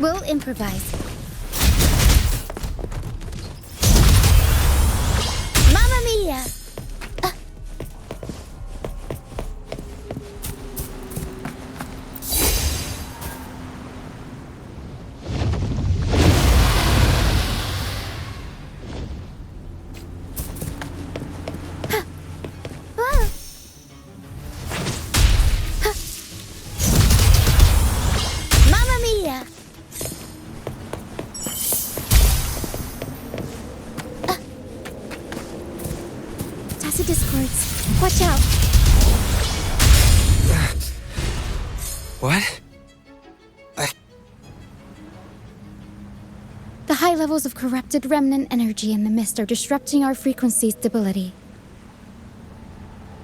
We'll improvise. Mamma mia! Mamma mia! Tacit discords. Watch out. What? The high levels of corrupted remnant energy in the mist are disrupting our frequency stability.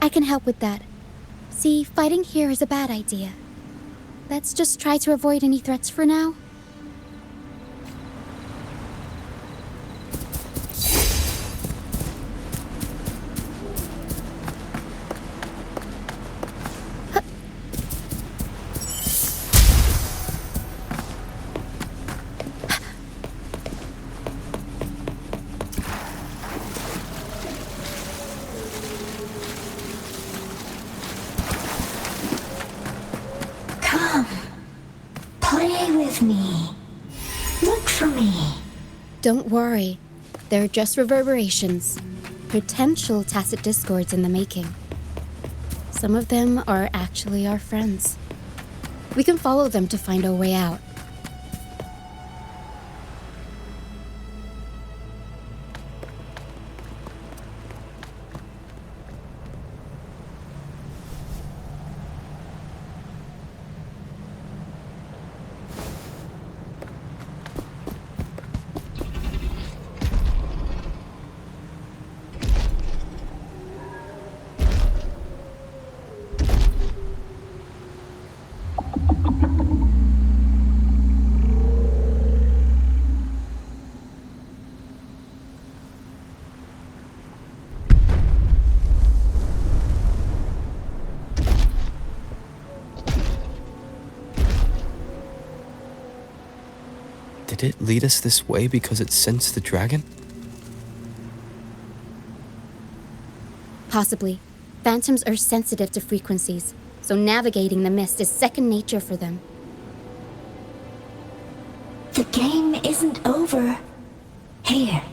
I can help with that. See, fighting here is a bad idea. Let's just try to avoid any threats for now. Come, play with me. Look for me. Don't worry. They're just reverberations. Potential tacit discords in the making. Some of them are actually our friends. We can follow them to find our way out. Did it lead us this way because it sensed the dragon? Possibly. Phantoms are sensitive to frequencies, so navigating the mist is second nature for them. The game isn't over. Here,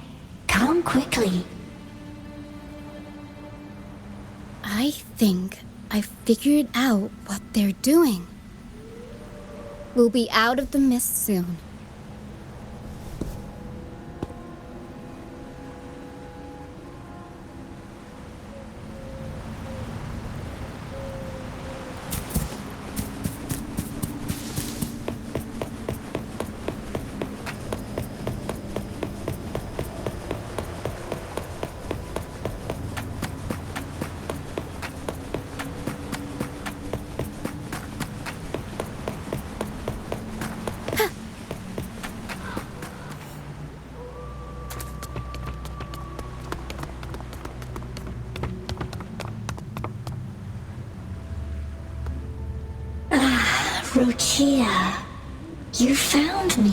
come quickly. I think I figured out what they're doing. We'll be out of the mist soon. Rochia, you found me.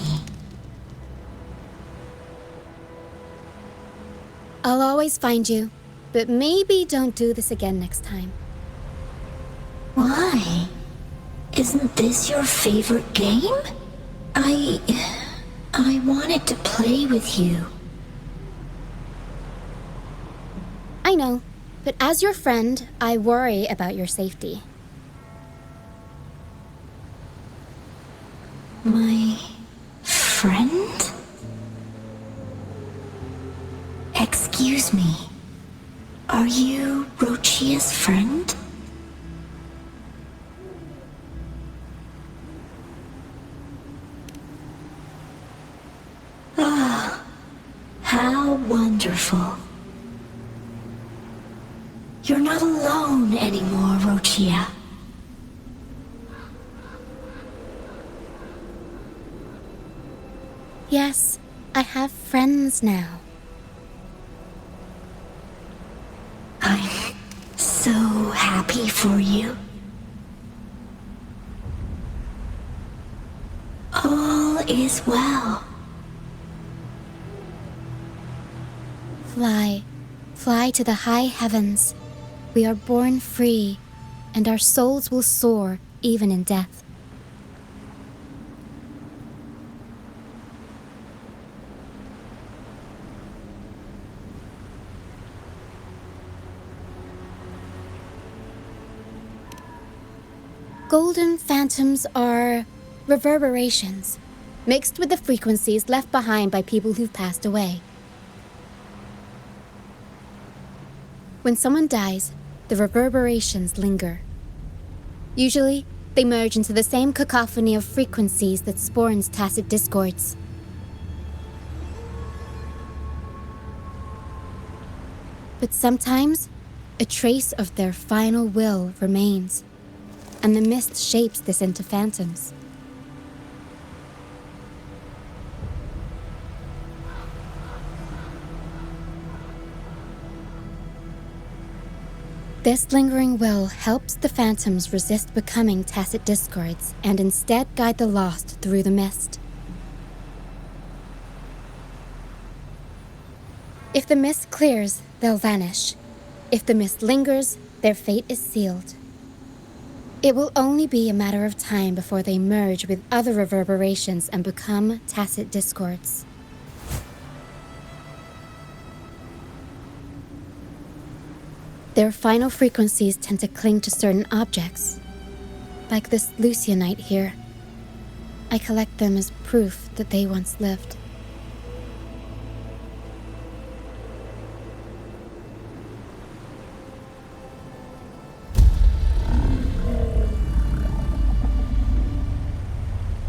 I'll always find you, but maybe don't do this again next time. Why? Isn't this your favorite game? I wanted to play with you. I know, but as your friend, I worry about your safety. My friend? Excuse me. Are you Rochia's friend? Ah, how wonderful. You're not alone anymore, Rochia. Yes, I have friends now. I'm so happy for you. All is well. Fly, fly to the high heavens. We are born free, and our souls will soar even in death. Golden phantoms are reverberations, mixed with the frequencies left behind by people who've passed away. When someone dies, the reverberations linger. Usually, they merge into the same cacophony of frequencies that spawns tacit discords. But sometimes, a trace of their final will remains, and the mist shapes this into phantoms. This lingering will helps the phantoms resist becoming tacit discords and instead guide the lost through the mist. If the mist clears, they'll vanish. If the mist lingers, their fate is sealed. It will only be a matter of time before they merge with other reverberations and become tacit discords. Their final frequencies tend to cling to certain objects, like this Lucianite here. I collect them as proof that they once lived.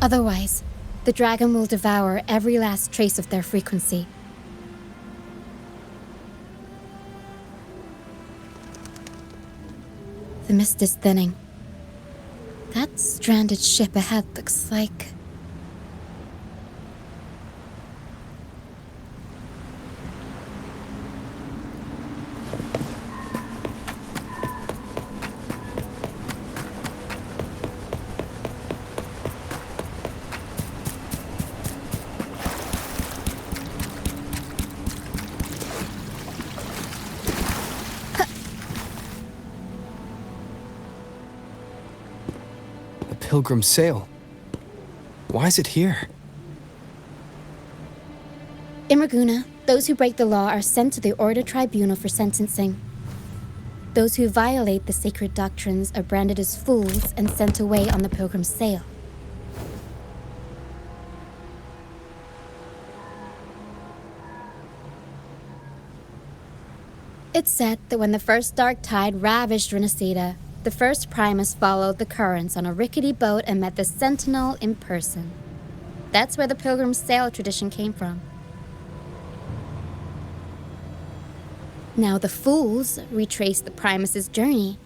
Otherwise, the dragon will devour every last trace of their frequency. The mist is thinning. That stranded ship ahead looks like... Pilgrim sail. Why is it here? In Raguna, those who break the law are sent to the Order Tribunal for sentencing. Those who violate the sacred doctrines are branded as fools and sent away on the Pilgrim's sail. It's said that when the first dark tide ravished Renacida, the first Primus followed the currents on a rickety boat and met the Sentinel in person. That's where the Pilgrim's sail tradition came from. Now the fools retrace the Primus's journey,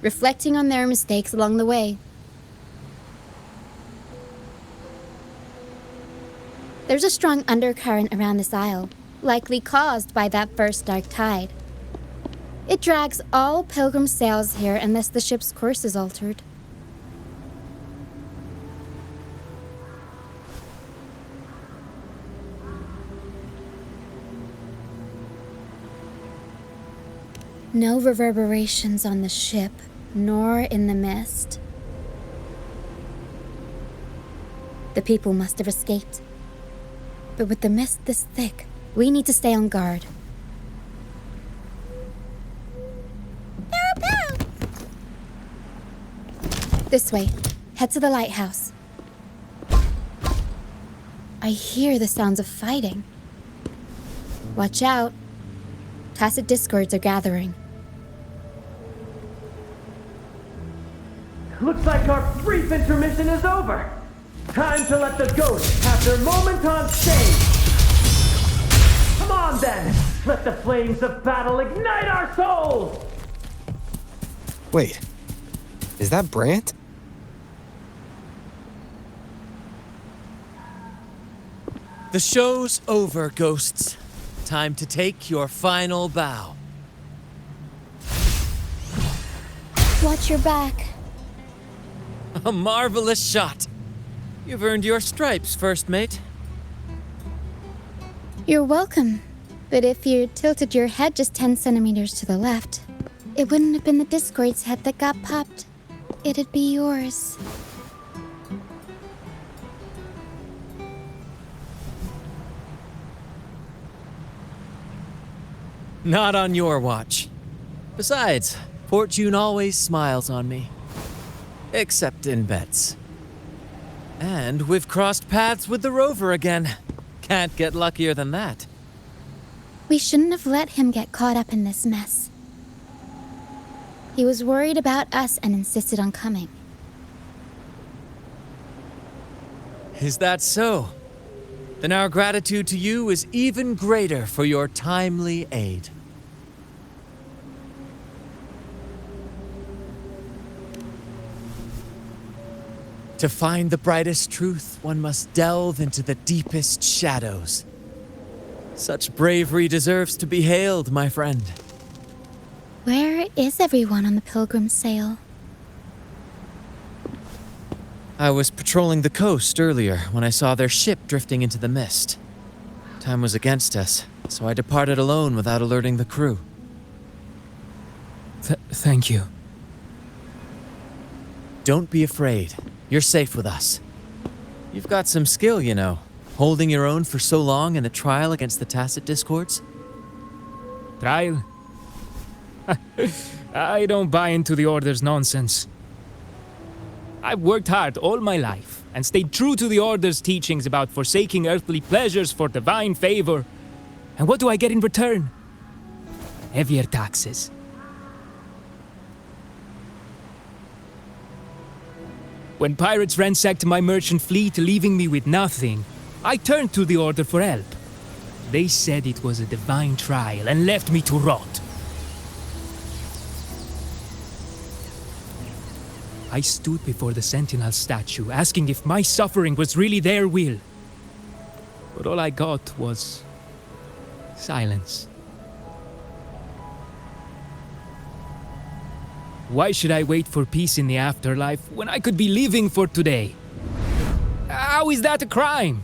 reflecting on their mistakes along the way. There's a strong undercurrent around this isle, likely caused by that first dark tide. It drags all Pilgrim sails here unless the ship's course is altered. No reverberations on the ship, nor in the mist. The people must have escaped. But with the mist this thick, we need to stay on guard. This way. Head to the lighthouse. I hear the sounds of fighting. Watch out. Tacit discords are gathering. Looks like our brief intermission is over. Time to let the ghosts have their moment on stage. Come on then. Let the flames of battle ignite our souls. Wait, is that Brant? The show's over, ghosts. Time to take your final bow. Watch your back. A marvelous shot. You've earned your stripes, first mate. You're welcome. But if you tilted your head just 10 centimeters to the left, it wouldn't have been the Discord's head that got popped. It'd be yours. Not on your watch. Besides, fortune always smiles on me. Except in bets. And we've crossed paths with the rover again. Can't get luckier than that. We shouldn't have let him get caught up in this mess. He was worried about us and insisted on coming. Is that so? Then our gratitude to you is even greater for your timely aid. To find the brightest truth, one must delve into the deepest shadows. Such bravery deserves to be hailed, my friend. Where is everyone on the Pilgrim sail? I was patrolling the coast earlier when I saw their ship drifting into the mist. Time was against us, so I departed alone without alerting the crew. Thank you. Don't be afraid. You're safe with us. You've got some skill, you know, holding your own for so long in the trial against the Tacit Discords. Trial? I don't buy into the Order's nonsense. I've worked hard all my life and stayed true to the Order's teachings about forsaking earthly pleasures for divine favor. And what do I get in return? Heavier taxes. When pirates ransacked my merchant fleet, leaving me with nothing, I turned to the Order for help. They said it was a divine trial and left me to rot. I stood before the Sentinel statue, asking if my suffering was really their will. But all I got was silence. Why should I wait for peace in the afterlife when I could be living for today? How is that a crime?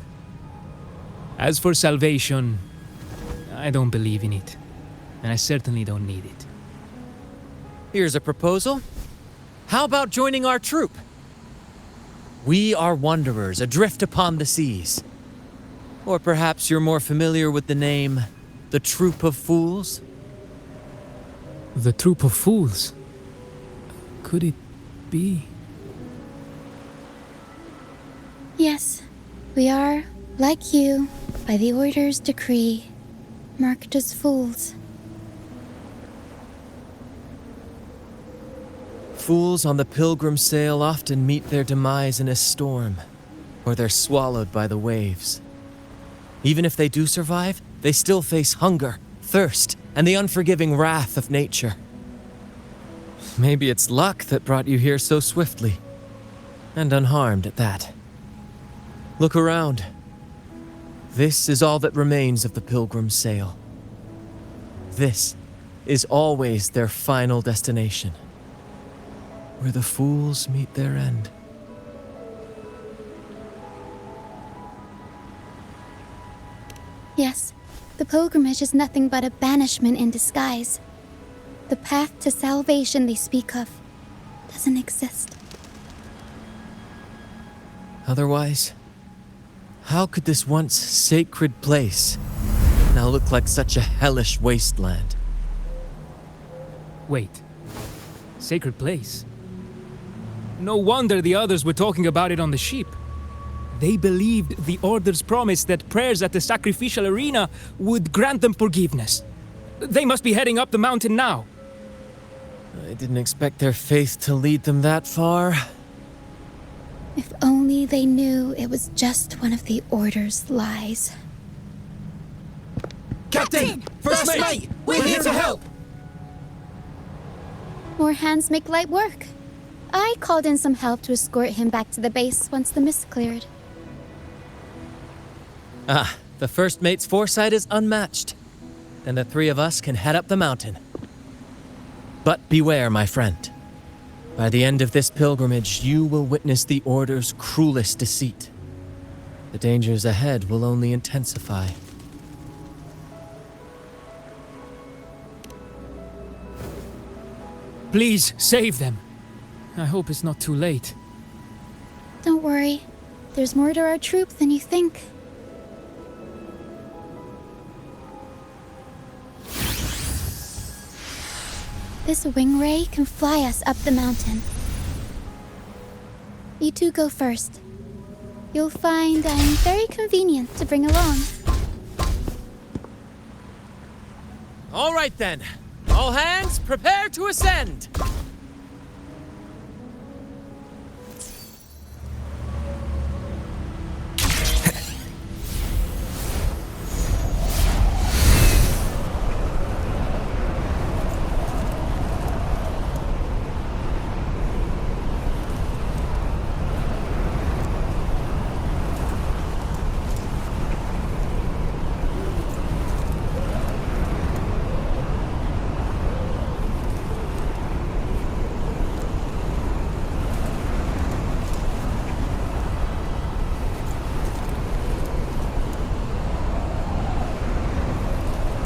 As for salvation, I don't believe in it, and I certainly don't need it. Here's a proposal. How about joining our troop? We are wanderers adrift upon the seas. Or perhaps you're more familiar with the name, the Troop of Fools? The Troop of Fools? Could it be? Yes, we are, like you, by the Order's decree, marked as fools. Fools on the pilgrim sail often meet their demise in a storm, or they're swallowed by the waves. Even if they do survive, they still face hunger, thirst, and the unforgiving wrath of nature. Maybe it's luck that brought you here so swiftly, and unharmed at that. Look around. This is all that remains of the pilgrim's sail. This is always their final destination, where the fools meet their end. Yes, the pilgrimage is nothing but a banishment in disguise. The path to salvation they speak of doesn't exist. Otherwise, how could this once sacred place now look like such a hellish wasteland? Wait. Sacred place? No wonder the others were talking about it on the ship. They believed the Order's promise that prayers at the sacrificial arena would grant them forgiveness. They must be heading up the mountain now. I didn't expect their faith to lead them that far. If only they knew it was just one of the Order's lies. Captain! First mate! We're here to help! More hands make light work. I called in some help to escort him back to the base once the mist cleared. Ah, the first mate's foresight is unmatched. Then the three of us can head up the mountain. But beware, my friend. By the end of this pilgrimage, you will witness the Order's cruelest deceit. The dangers ahead will only intensify. Please, save them. I hope it's not too late. Don't worry. There's more to our troop than you think. This wing ray can fly us up the mountain. You two go first. You'll find I'm very convenient to bring along. All right then. All hands, prepare to ascend!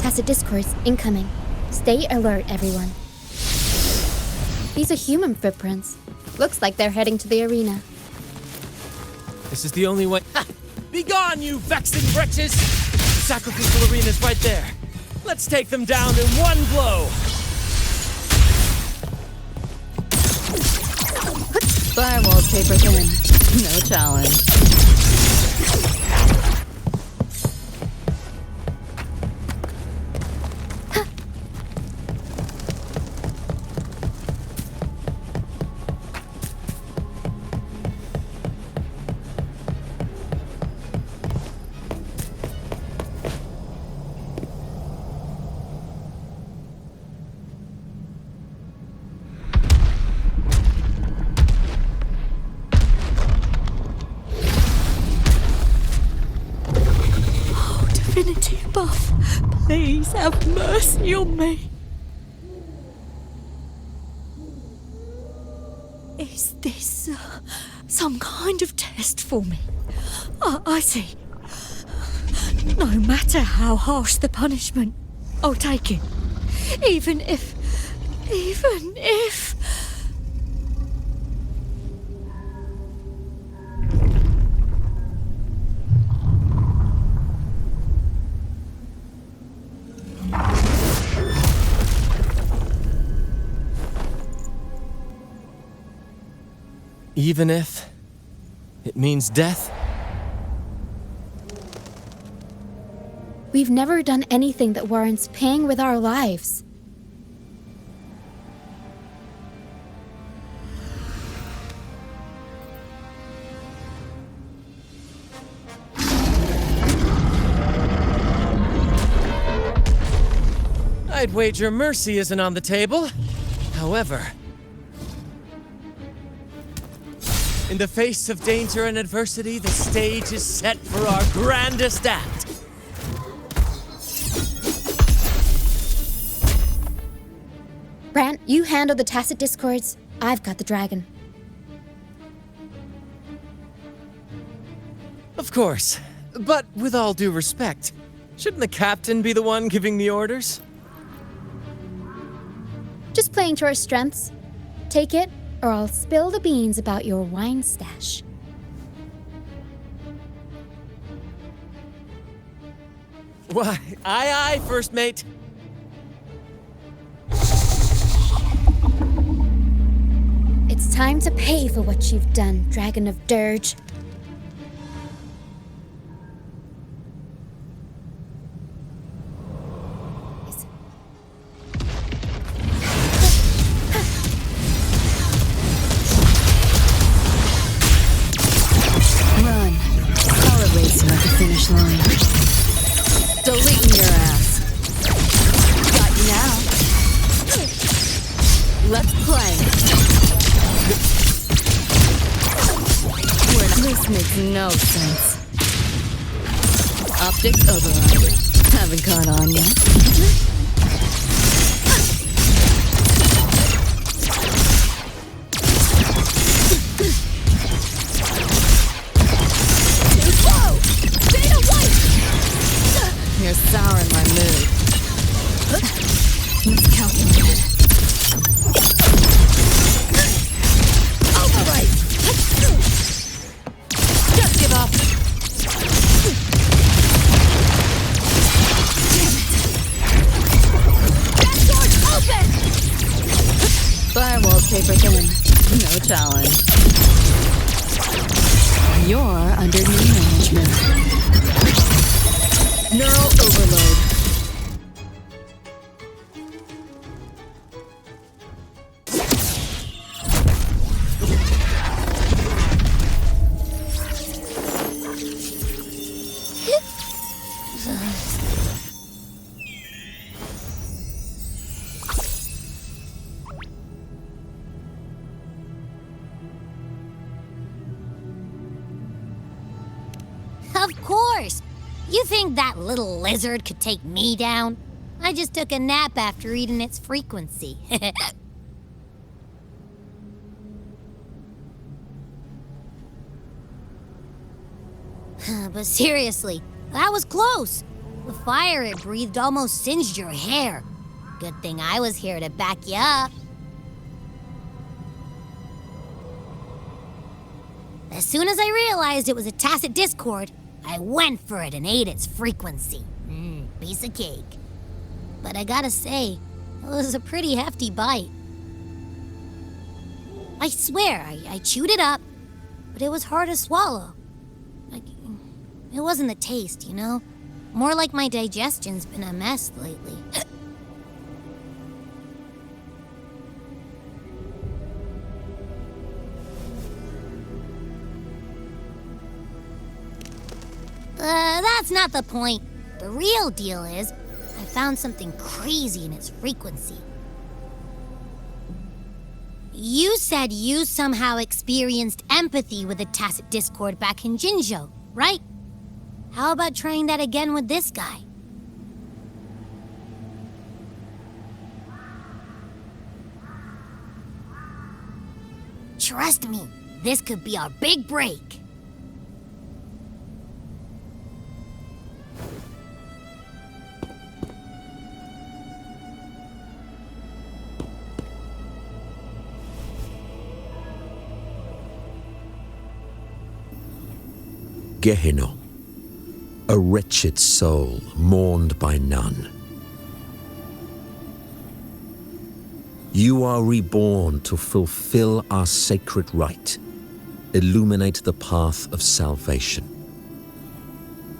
Tacit discourse incoming. Stay alert, everyone. These are human footprints. Looks like they're heading to the arena. This is the only way. Ha! Begone, you vexing wretches! The sacrificial arena's right there. Let's take them down in one blow! Firewall's paper thin. No challenge. Divinity above, please have mercy on me. Is this some kind of test for me? I see. No matter how harsh the punishment, I'll take it. Even if... Even if it means death? We've never done anything that warrants paying with our lives. I'd wager mercy isn't on the table. However, in the face of danger and adversity, the stage is set for our grandest act. Brant, you handle the tacit discords. I've got the dragon. Of course. But with all due respect, shouldn't the captain be the one giving the orders? Just playing to our strengths. Take it, or I'll spill the beans about your wine stash. Why, aye, first mate. It's time to pay for what you've done, Dragon of Dirge. Run. Color racing at the finish line. Deleting your ass. Got you now. Let's play. This makes no sense. Optics override. Haven't caught on yet. paper thin. No challenge. You're under new management. Neural overload. Of course! You think that little lizard could take me down? I just took a nap after eating its frequency. But seriously, that was close. The fire it breathed almost singed your hair. Good thing I was here to back you up. As soon as I realized it was a tacit discord, I went for it and ate its frequency. Piece of cake. But I gotta say, it was a pretty hefty bite. I swear, I chewed it up, but it was hard to swallow. It wasn't the taste, you know? More like my digestion's been a mess lately. That's not the point. The real deal is, I found something crazy in its frequency. You said you somehow experienced empathy with the tacit discord back in Jinzhou, right? How about trying that again with this guy? Trust me, this could be our big break. Gehenna, a wretched soul mourned by none. You are reborn to fulfill our sacred rite, illuminate the path of salvation.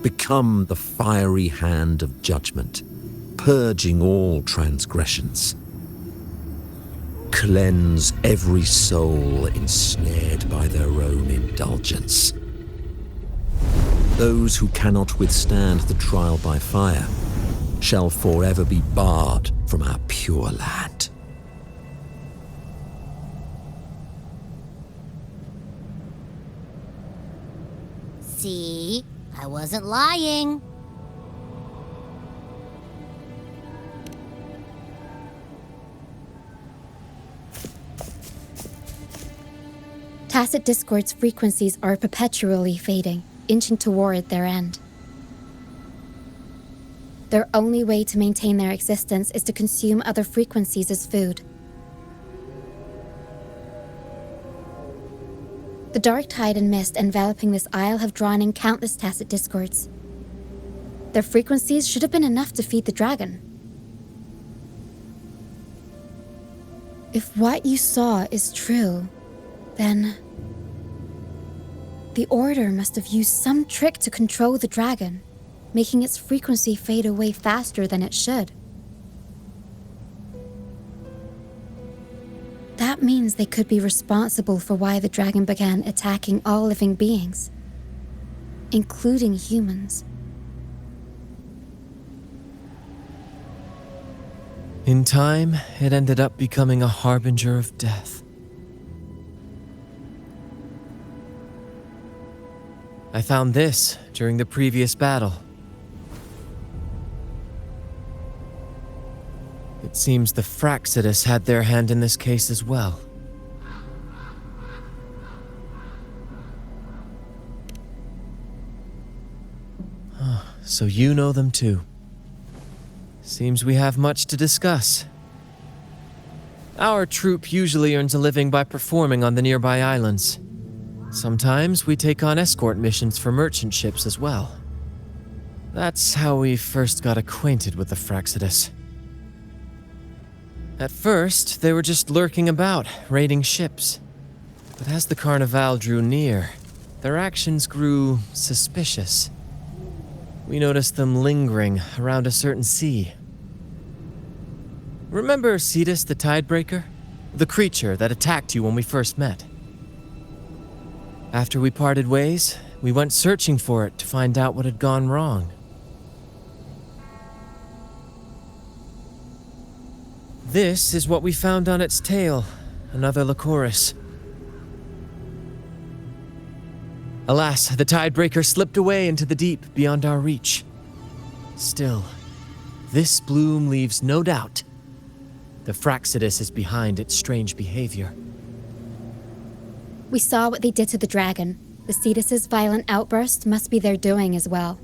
Become the fiery hand of judgment, purging all transgressions. Cleanse every soul ensnared by their own indulgence. Those who cannot withstand the trial by fire shall forever be barred from our pure land. See? I wasn't lying. Tacit discord's frequencies are perpetually fading, inching toward their end. Their only way to maintain their existence is to consume other frequencies as food. The dark tide and mist enveloping this isle have drawn in countless tacit discords. Their frequencies should have been enough to feed the dragon. If what you saw is true, then the Order must have used some trick to control the dragon, making its frequency fade away faster than it should. That means they could be responsible for why the dragon began attacking all living beings, including humans. In time, it ended up becoming a harbinger of death. I found this during the previous battle. It seems the Fraxidus had their hand in this case as well. So you know them too. Seems we have much to discuss. Our troop usually earns a living by performing on the nearby islands. Sometimes we take on escort missions for merchant ships as well. That's how we first got acquainted with the Fraxidus. At first, they were just lurking about, raiding ships. But as the Carnival drew near, their actions grew suspicious. We noticed them lingering around a certain sea. Remember Cetus the Tidebreaker? The creature that attacked you when we first met? After we parted ways, we went searching for it to find out what had gone wrong. This is what we found on its tail, another Lycoris. Alas, the Tidebreaker slipped away into the deep beyond our reach. Still, this bloom leaves no doubt. The Fraxidus is behind its strange behavior. We saw what they did to the dragon. The Cetus's violent outburst must be their doing as well.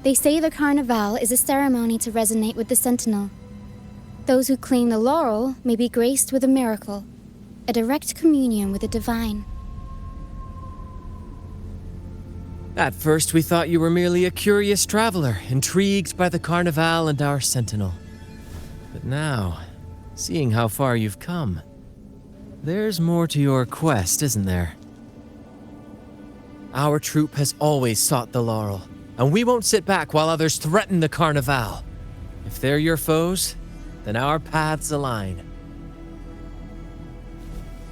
They say the Carnival is a ceremony to resonate with the Sentinel. Those who claim the laurel may be graced with a miracle, a direct communion with the divine. At first, we thought you were merely a curious traveler, intrigued by the Carnival and our Sentinel. But now, seeing how far you've come, there's more to your quest, isn't there? Our troop has always sought the laurel, and we won't sit back while others threaten the Carnival. If they're your foes, then our paths align.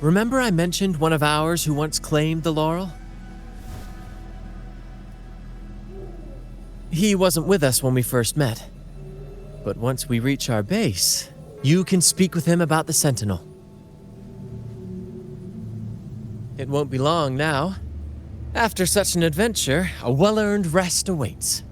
Remember I mentioned one of ours who once claimed the laurel? He wasn't with us when we first met. But once we reach our base, you can speak with him about the Sentinel. It won't be long now. After such an adventure, a well-earned rest awaits.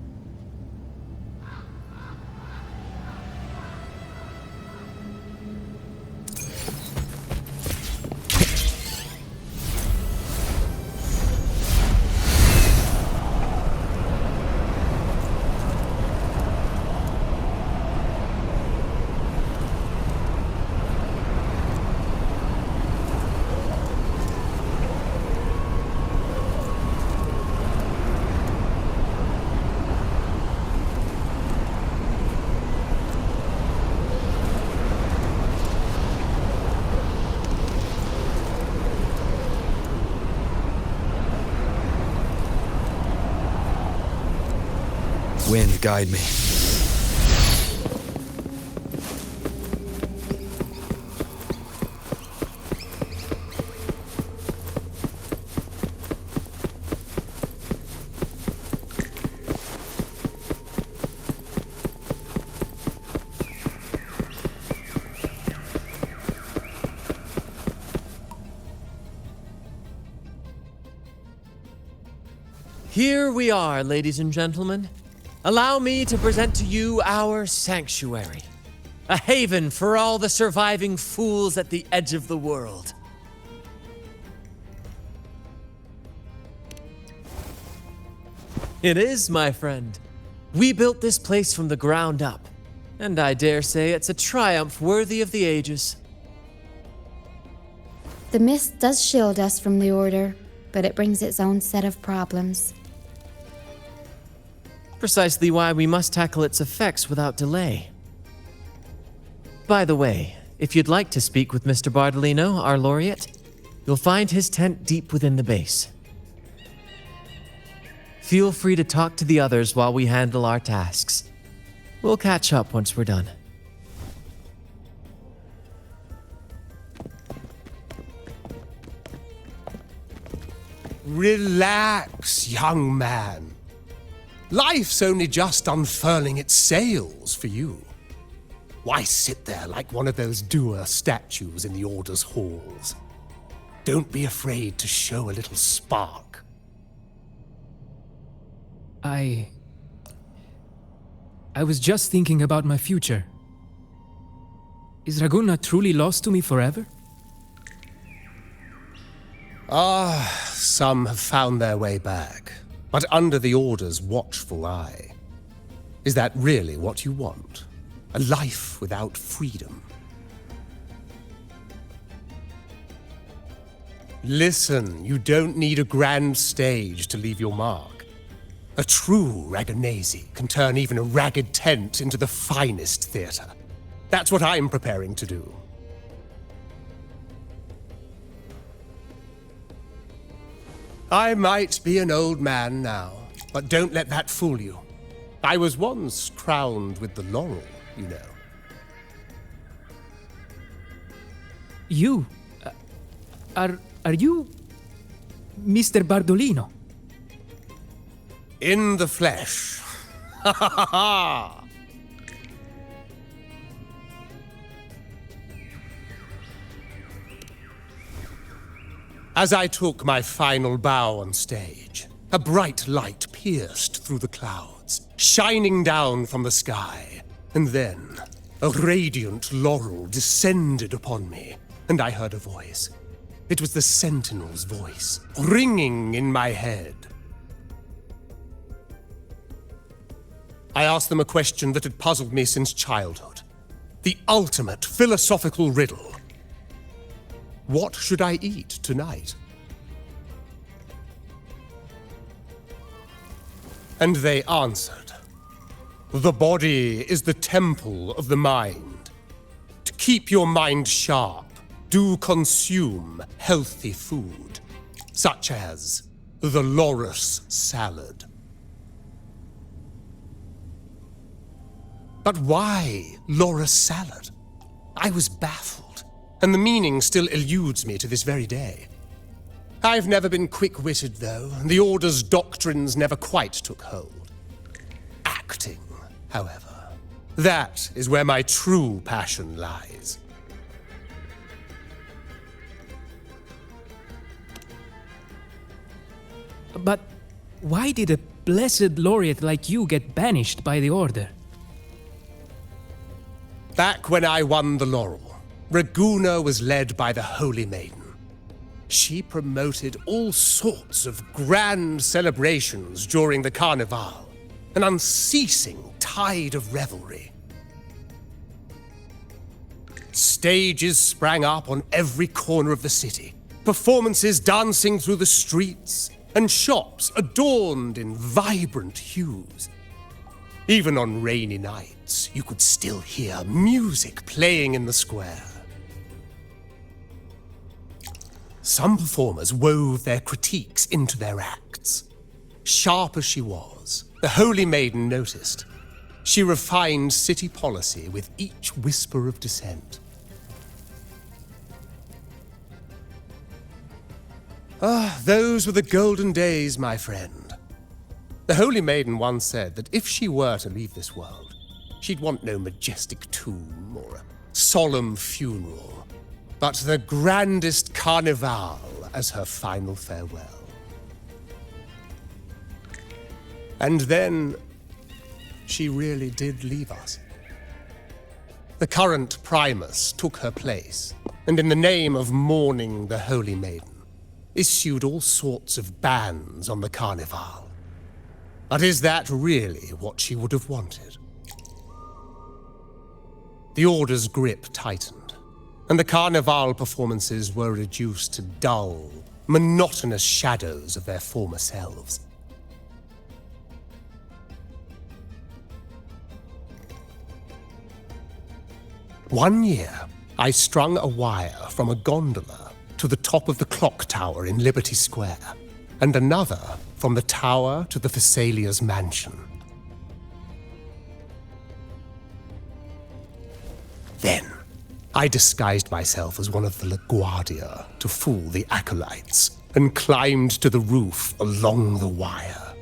Wind, guide me. Here we are, ladies and gentlemen. Allow me to present to you our sanctuary, a haven for all the surviving fools at the edge of the world. It is, my friend. We built this place from the ground up, and I dare say it's a triumph worthy of the ages. The mist does shield us from the Order, but it brings its own set of problems. Precisely why we must tackle its effects without delay. By the way, if you'd like to speak with Mr. Bardolino, our laureate, you'll find his tent deep within the base. Feel free to talk to the others while we handle our tasks. We'll catch up once we're done. Relax, young man. Life's only just unfurling its sails for you. Why sit there like one of those dour statues in the Order's halls? Don't be afraid to show a little spark. I was just thinking about my future. Is Raguna truly lost to me forever? Some have found their way back, but under the Order's watchful eye. Is that really what you want? A life without freedom? Listen, you don't need a grand stage to leave your mark. A true Raganazi can turn even a ragged tent into the finest theatre. That's what I'm preparing to do. I might be an old man now, but don't let that fool you. I was once crowned with the laurel, you know. You? Are you Mr. Bardolino? In the flesh. Ha ha ha ha! As I took my final bow on stage, a bright light pierced through the clouds, shining down from the sky. And then, a radiant laurel descended upon me, and I heard a voice. It was the Sentinel's voice, ringing in my head. I asked them a question that had puzzled me since childhood. The ultimate philosophical riddle. What should I eat tonight? And they answered, the body is the temple of the mind. To keep your mind sharp, do consume healthy food, such as the loris salad. But why loris salad? I was baffled, and the meaning still eludes me to this very day. I've never been quick-witted, though, and the Order's doctrines never quite took hold. Acting, however, that is where my true passion lies. But why did a blessed laureate like you get banished by the Order? Back when I won the laurel, Raguna was led by the Holy Maiden. She promoted all sorts of grand celebrations during the Carnival, an unceasing tide of revelry. Stages sprang up on every corner of the city, performances dancing through the streets, and shops adorned in vibrant hues. Even on rainy nights, you could still hear music playing in the square. Some performers wove their critiques into their acts. Sharp as she was, the Holy Maiden noticed. She refined city policy with each whisper of dissent. Those were the golden days, my friend. The Holy Maiden once said that if she were to leave this world, she'd want no majestic tomb or a solemn funeral, but the grandest carnival as her final farewell. And then, she really did leave us. The current Primus took her place, and in the name of mourning the Holy Maiden, issued all sorts of bans on the Carnival. But is that really what she would have wanted? The Order's grip tightened, and the Carnival performances were reduced to dull, monotonous shadows of their former selves. One year, I strung a wire from a gondola to the top of the clock tower in Liberty Square, and another from the tower to the Thessalia's mansion. Then, I disguised myself as one of the LaGuardia to fool the acolytes, and climbed to the roof along the wire.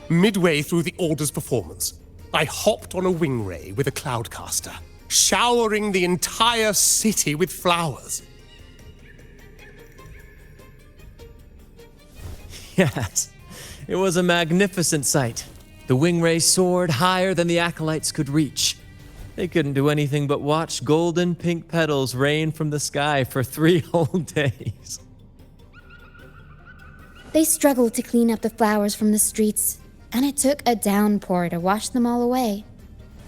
Midway through the Order's performance, I hopped on a wing ray with a cloudcaster, showering the entire city with flowers. Yes, it was a magnificent sight. The wingray soared higher than the acolytes could reach. They couldn't do anything but watch golden pink petals rain from the sky for 3 whole days. They struggled to clean up the flowers from the streets, and it took a downpour to wash them all away.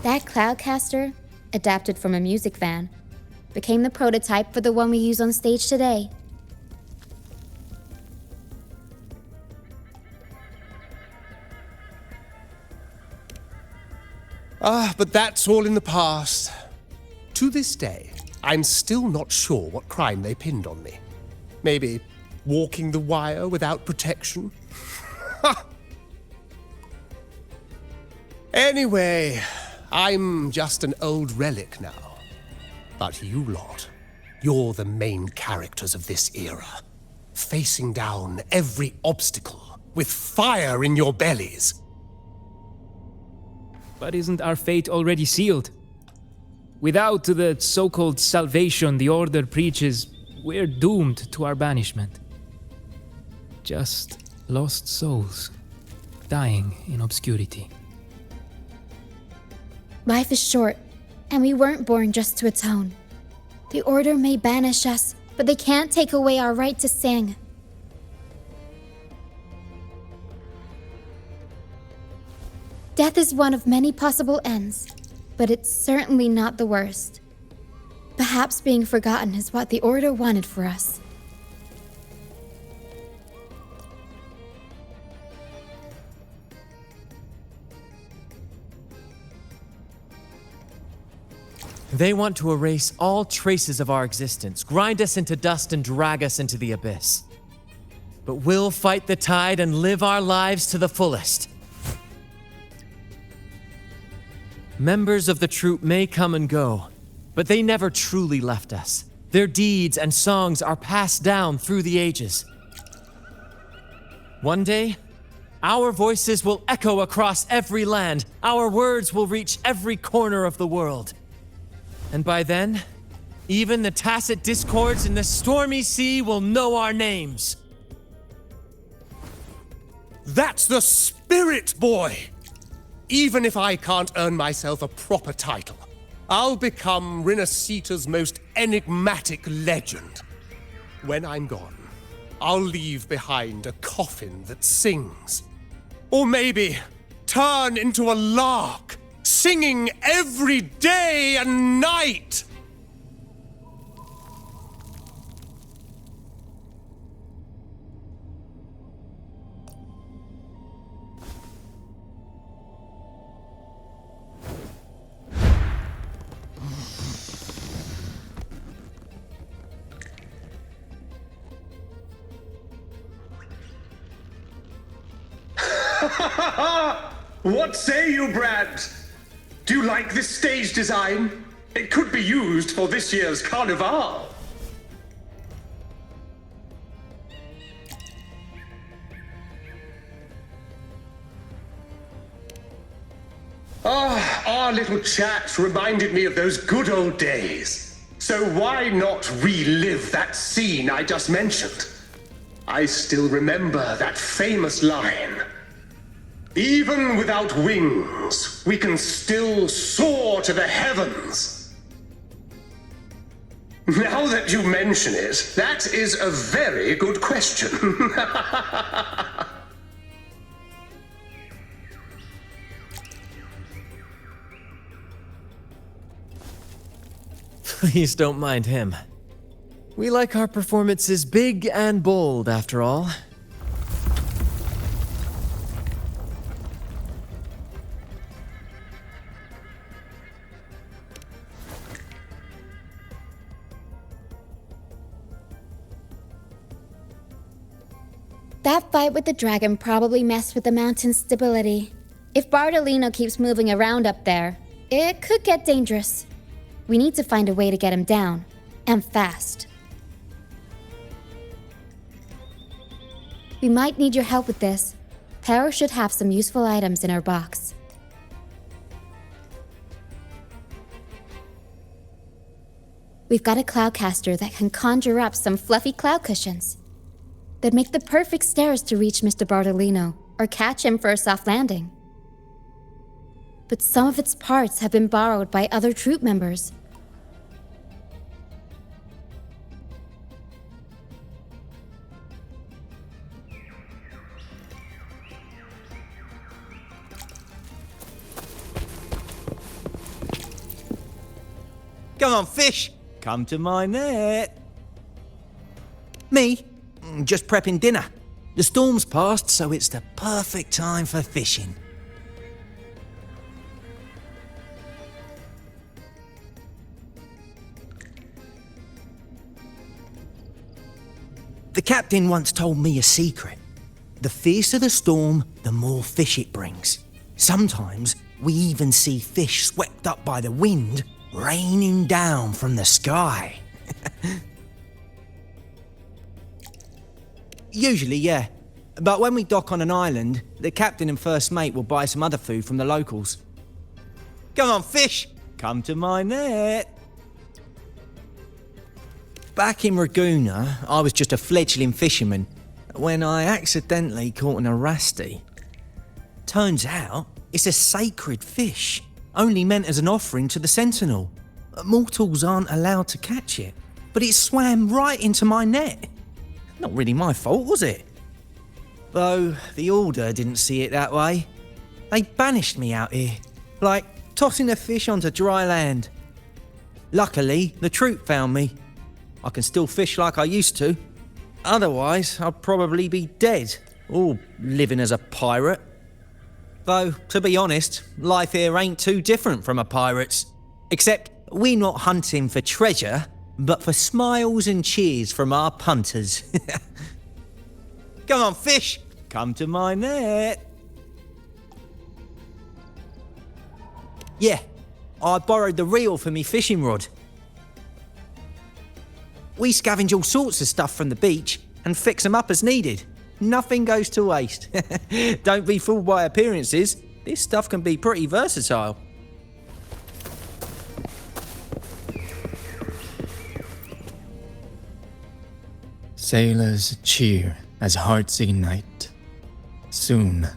That cloudcaster, adapted from a music van, became the prototype for the one we use on stage today. But that's all in the past. To this day, I'm still not sure what crime they pinned on me. Maybe walking the wire without protection? Anyway, I'm just an old relic now. But you lot, you're the main characters of this era. Facing down every obstacle with fire in your bellies. But isn't our fate already sealed? Without the so-called salvation the Order preaches, we're doomed to our banishment. Just lost souls, dying in obscurity. Life is short, and we weren't born just to atone. The Order may banish us, but they can't take away our right to sing. Death is one of many possible ends, but it's certainly not the worst. Perhaps being forgotten is what the Order wanted for us. They want to erase all traces of our existence, grind us into dust and drag us into the abyss. But we'll fight the tide and live our lives to the fullest. Members of the troupe may come and go, but they never truly left us. Their deeds and songs are passed down through the ages. One day, our voices will echo across every land. Our words will reach every corner of the world. And by then, even the tacit discords in the stormy sea will know our names. That's the spirit, boy! Even if I can't earn myself a proper title, I'll become Rinasita's most enigmatic legend. When I'm gone, I'll leave behind a coffin that sings. Or maybe turn into a lark, singing every day and night! What say you, Brad? Do you like this stage design? It could be used for this year's carnival. Our little chat reminded me of those good old days. So why not relive that scene I just mentioned? I still remember that famous line. Even without wings, we can still soar to the heavens. Now that you mention it, that is a very good question. Please don't mind him. We like our performances big and bold, after all. That fight with the dragon probably messed with the mountain's stability. If Bardolino keeps moving around up there, it could get dangerous. We need to find a way to get him down, and fast. We might need your help with this. Pero should have some useful items in our box. We've got a cloudcaster that can conjure up some fluffy cloud cushions. They'd make the perfect stairs to reach Mr. Bardolino, or catch him for a soft landing. But some of its parts have been borrowed by other troop members. Come on, fish! come to my net. Me? Just prepping dinner. The storm's passed, so it's the perfect time for fishing. The captain once told me a secret. The fiercer the storm, the more fish it brings. Sometimes we even see fish swept up by the wind, raining down from the sky. Usually, yeah. But when we dock on an island, the captain and first mate will buy some other food from the locals. Come on, fish! Come to my net! Back in Raguna, I was just a fledgling fisherman when I accidentally caught an arasti. Turns out, it's a sacred fish, only meant as an offering to the Sentinel. Mortals aren't allowed to catch it, but it swam right into my net. Not really my fault, was it? Though the Order didn't see it that way. They banished me out here, like tossing a fish onto dry land. Luckily, the troop found me. I can still fish like I used to. Otherwise, I'd probably be dead, or living as a pirate. Though, to be honest, life here ain't too different from a pirate's. Except we're not hunting for treasure, but for smiles and cheers from our punters. Come on, fish! Come to my net! Yeah, I borrowed the reel for me fishing rod. We scavenge all sorts of stuff from the beach and fix them up as needed. Nothing goes to waste. Don't be fooled by appearances. This stuff can be pretty versatile. Sailors cheer as hearts ignite. Soon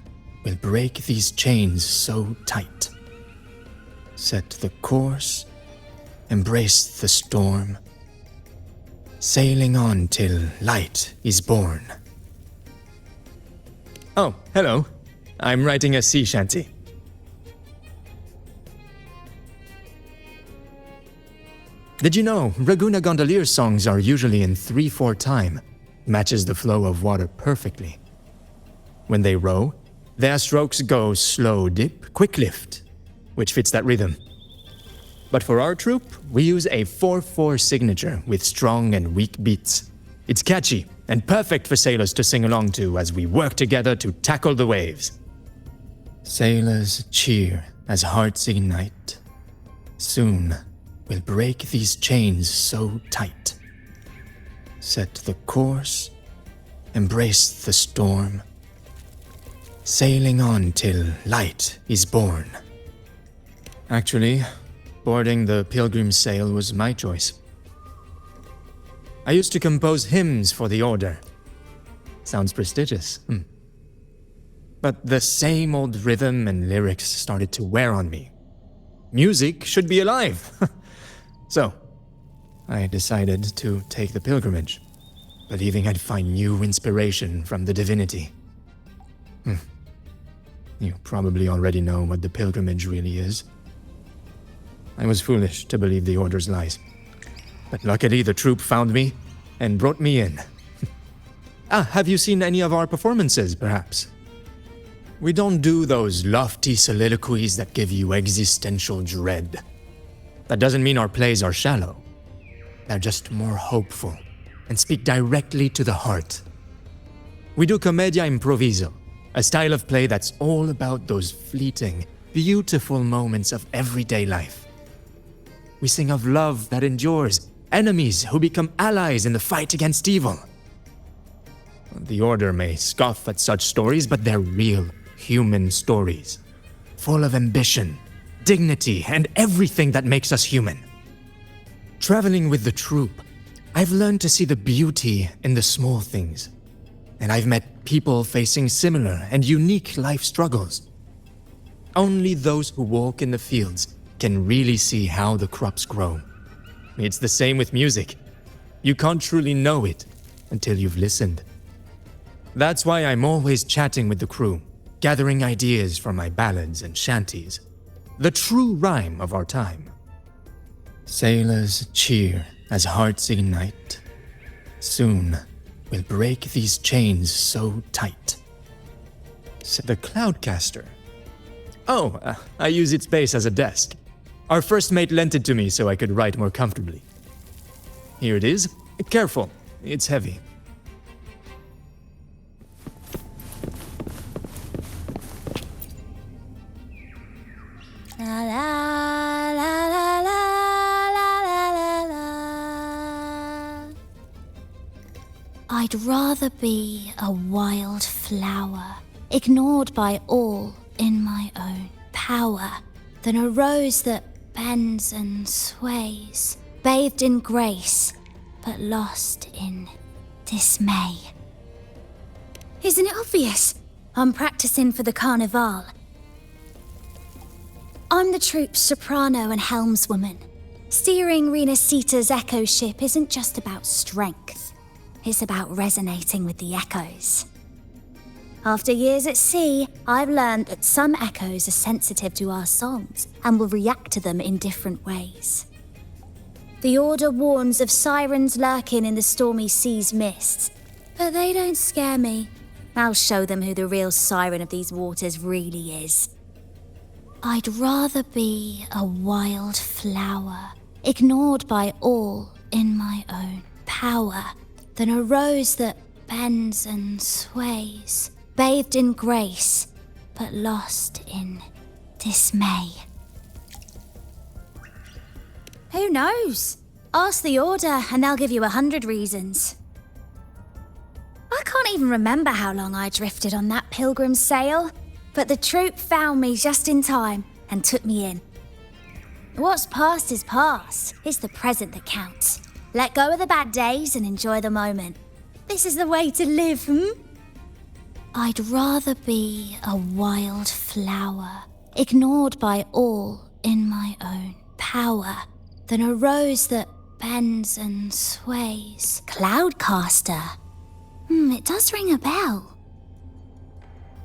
we'll break these chains so tight. Set the course, embrace the storm. Sailing on till light is born. Oh, hello. I'm writing a sea shanty. Did you know Raguna gondolier songs are usually in 3/4 time? Matches the flow of water perfectly. When they row, their strokes go slow dip, quick lift, which fits that rhythm. But for our troop, we use a 4/4 signature with strong and weak beats. It's catchy and perfect for sailors to sing along to as we work together to tackle the waves. Sailors cheer as hearts ignite. Soon we'll break these chains so tight. Set the course, embrace the storm. Sailing on till light is born. Actually, boarding the Pilgrim Sail was my choice. I used to compose hymns for the Order. Sounds prestigious. But the same old rhythm and lyrics started to wear on me. Music should be alive. So, I decided to take the pilgrimage, believing I'd find new inspiration from the divinity. You probably already know what the pilgrimage really is. I was foolish to believe the Order's lies. But luckily the troop found me and brought me in. Have you seen any of our performances, perhaps? We don't do those lofty soliloquies that give you existential dread. That doesn't mean our plays are shallow. They're just more hopeful and speak directly to the heart. We do commedia improviso, a style of play that's all about those fleeting, beautiful moments of everyday life. We sing of love that endures, enemies who become allies in the fight against evil. The Order may scoff at such stories, but they're real, human stories, full of ambition, dignity, and everything that makes us human. Traveling with the troop, I've learned to see the beauty in the small things, and I've met people facing similar and unique life struggles. Only those who walk in the fields can really see how the crops grow. It's the same with music. You can't truly know it until you've listened. That's why I'm always chatting with the crew, gathering ideas for my ballads and shanties. The true rhyme of our time. Sailors cheer as hearts ignite. Soon we'll break these chains so tight. The Cloudcaster. Oh, I use its base as a desk. Our first mate lent it to me so I could write more comfortably. Here it is. Careful, it's heavy. La la la la la la la la. I'd rather be a wild flower, ignored by all in my own power, than a rose that bends and sways, bathed in grace, but lost in dismay. Isn't it obvious? I'm practicing for the carnival. I'm the troupe's soprano and helmswoman. Steering Rena Sita's echo ship isn't just about strength. It's about resonating with the echoes. After years at sea, I've learned that some echoes are sensitive to our songs and will react to them in different ways. The Order warns of sirens lurking in the stormy sea's mists, but they don't scare me. I'll show them who the real siren of these waters really is. I'd rather be a wild flower, ignored by all in my own power, than a rose that bends and sways, bathed in grace, but lost in dismay. Who knows? Ask the Order and they'll give you 100 reasons. I can't even remember how long I drifted on that pilgrim's sail, but the troupe found me just in time and took me in. What's past is past. It's the present that counts. Let go of the bad days and enjoy the moment. This is the way to live, I'd rather be a wild flower, ignored by all in my own power, than a rose that bends and sways. Cloudcaster. It does ring a bell.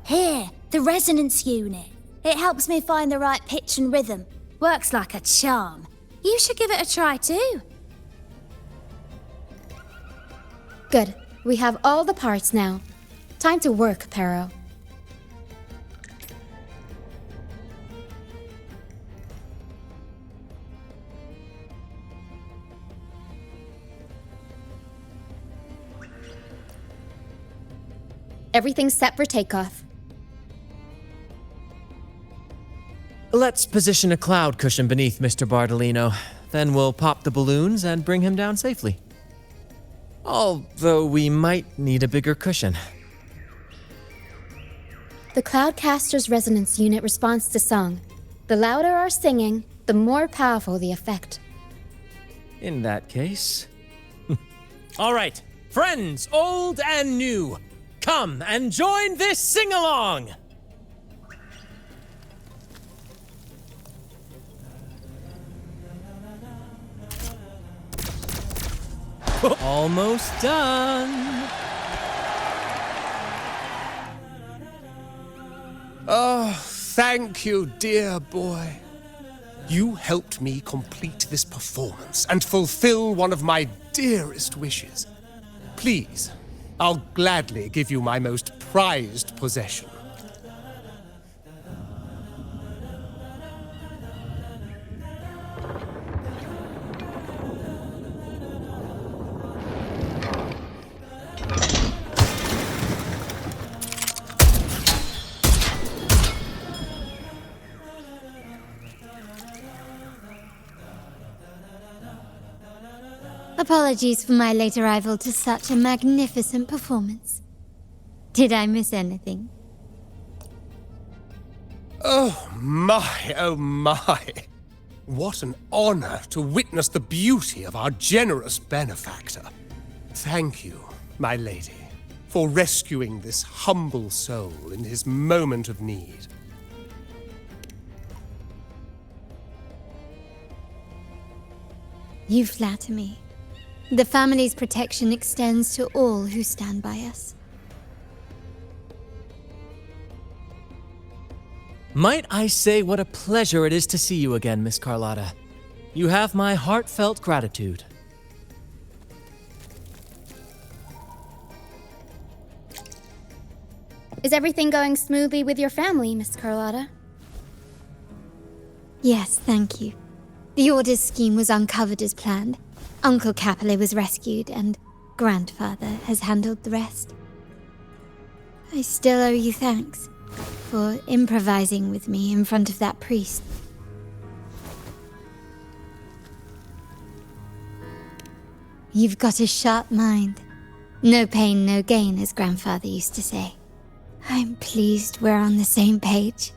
Here, the resonance unit. It helps me find the right pitch and rhythm. Works like a charm. You should give it a try too. Good. We have all the parts now. Time to work, Pero. Everything's set for takeoff. Let's position a cloud cushion beneath Mr. Bardolino. Then we'll pop the balloons and bring him down safely. Although we might need a bigger cushion. The Cloudcaster's resonance unit responds to song. The louder our singing, the more powerful the effect. In that case... All right, friends, old and new, come and join this sing-along! Almost done. Oh, thank you, dear boy. You helped me complete this performance and fulfill one of my dearest wishes. Please, I'll gladly give you my most prized possession. Apologies for my late arrival to such a magnificent performance. Did I miss anything? Oh my. What an honor to witness the beauty of our generous benefactor. Thank you, my lady, for rescuing this humble soul in his moment of need. You flatter me. The family's protection extends to all who stand by us. Might I say what a pleasure it is to see you again, Miss Carlotta. You have my heartfelt gratitude. Is everything going smoothly with your family, Miss Carlotta? Yes, thank you. The Order's scheme was uncovered as planned. Uncle Capilet was rescued, and Grandfather has handled the rest. I still owe you thanks for improvising with me in front of that priest. You've got a sharp mind. No pain, no gain, as Grandfather used to say. I'm pleased we're on the same page.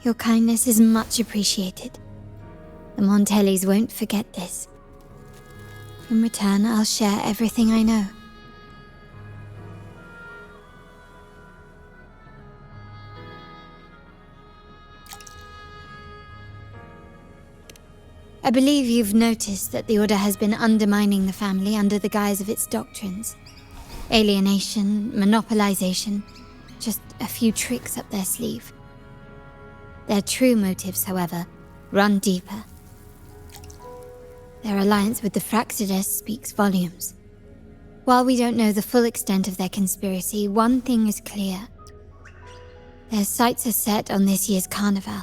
Your kindness is much appreciated. The Montellis won't forget this. In return, I'll share everything I know. I believe you've noticed that the Order has been undermining the family under the guise of its doctrines. Alienation, monopolization, just a few tricks up their sleeve. Their true motives, however, run deeper. Their alliance with the Fraxides speaks volumes. While we don't know the full extent of their conspiracy, one thing is clear. Their sights are set on this year's carnival.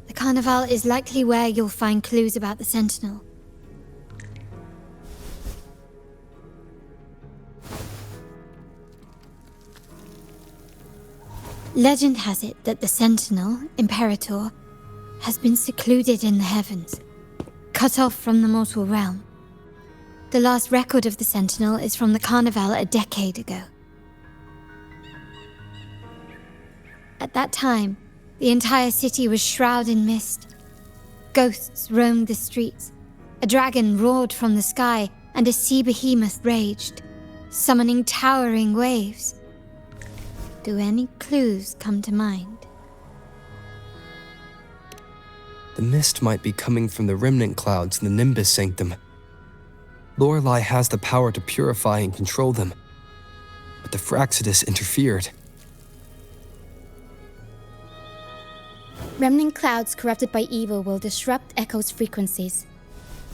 The carnival is likely where you'll find clues about the Sentinel. Legend has it that the Sentinel, Imperator, has been secluded in the heavens, cut off from the mortal realm. The last record of the Sentinel is from the Carnival a decade ago. At that time, the entire city was shrouded in mist. Ghosts roamed the streets, a dragon roared from the sky, and a sea behemoth raged, summoning towering waves. Do any clues come to mind? The mist might be coming from the remnant clouds in the Nimbus Sanctum. Lorelei has the power to purify and control them, but the Fraxides interfered. Remnant clouds corrupted by evil will disrupt Echo's frequencies.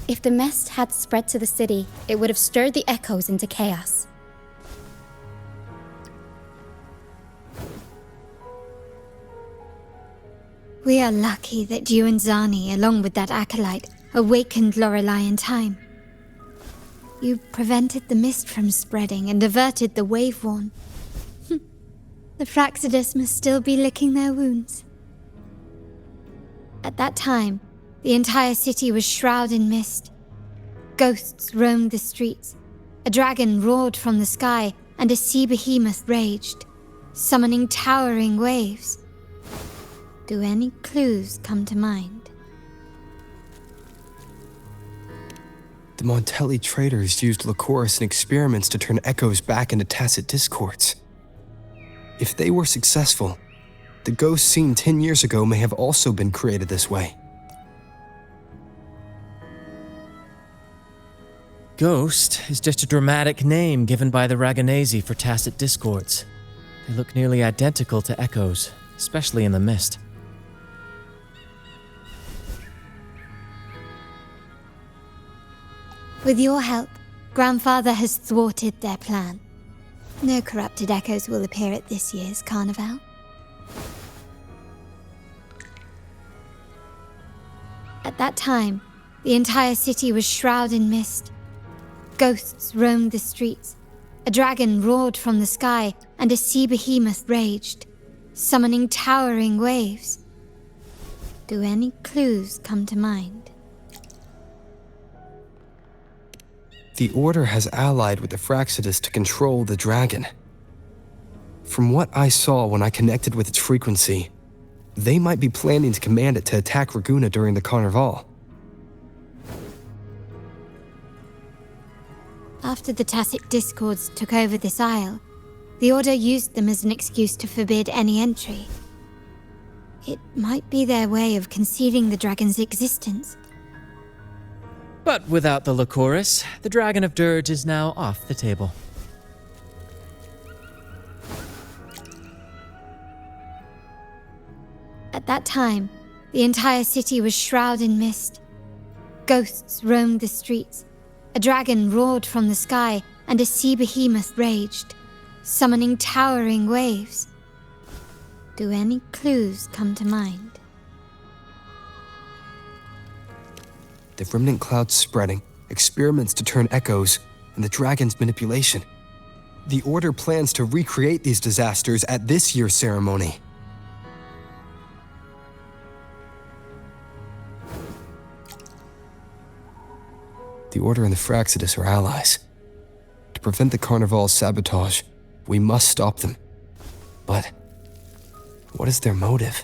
If the mist had spread to the city, it would have stirred the echoes into chaos. We are lucky that you and Zani, along with that acolyte, awakened Lorelei in time. You prevented the mist from spreading and averted the wave-worn. The Fraxides must still be licking their wounds. At that time, the entire city was shrouded in mist. Ghosts roamed the streets. A dragon roared from the sky, and a sea behemoth raged, summoning towering waves. Do any clues come to mind? The Montelli traders used Lycoris in experiments to turn echoes back into tacit discords. If they were successful, the ghosts seen 10 years ago may have also been created this way. Ghost is just a dramatic name given by the Raganesi for tacit discords. They look nearly identical to echoes, especially in the mist. With your help, Grandfather has thwarted their plan. No corrupted echoes will appear at this year's carnival. At that time, the entire city was shrouded in mist. Ghosts roamed the streets. A dragon roared from the sky, and a sea behemoth raged, summoning towering waves. Do any clues come to mind? The Order has allied with the Fraxides to control the dragon. From what I saw when I connected with its frequency, they might be planning to command it to attack Raguna during the Carnival. After the Tacit Discords took over this isle, the Order used them as an excuse to forbid any entry. It might be their way of concealing the dragon's existence. But without the Lycoris, the Dragon of Dirge is now off the table. At that time, the entire city was shrouded in mist. Ghosts roamed the streets. A dragon roared from the sky, and a sea behemoth raged, summoning towering waves. Do any clues come to mind? The remnant cloud's spreading, experiments to turn echoes, and the dragon's manipulation. The Order plans to recreate these disasters at this year's ceremony. The Order and the Fraxidus are allies. To prevent the Carnival's sabotage, we must stop them. But what is their motive?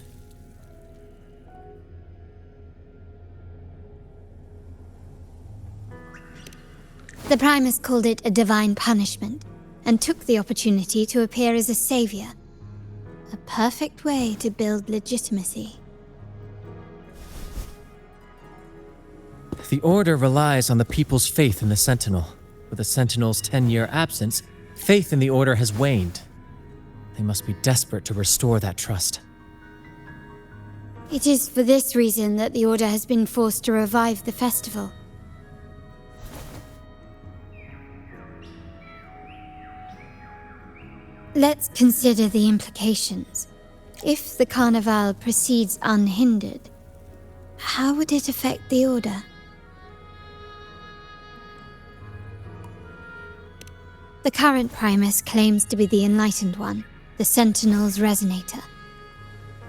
The Primus called it a divine punishment, and took the opportunity to appear as a savior. A perfect way to build legitimacy. The Order relies on the people's faith in the Sentinel. With the Sentinel's 10-year absence, faith in the Order has waned. They must be desperate to restore that trust. It is for this reason that the Order has been forced to revive the festival. Let's consider the implications. If the Carnival proceeds unhindered, how would it affect the Order? The current Primus claims to be the Enlightened One, the Sentinel's Resonator.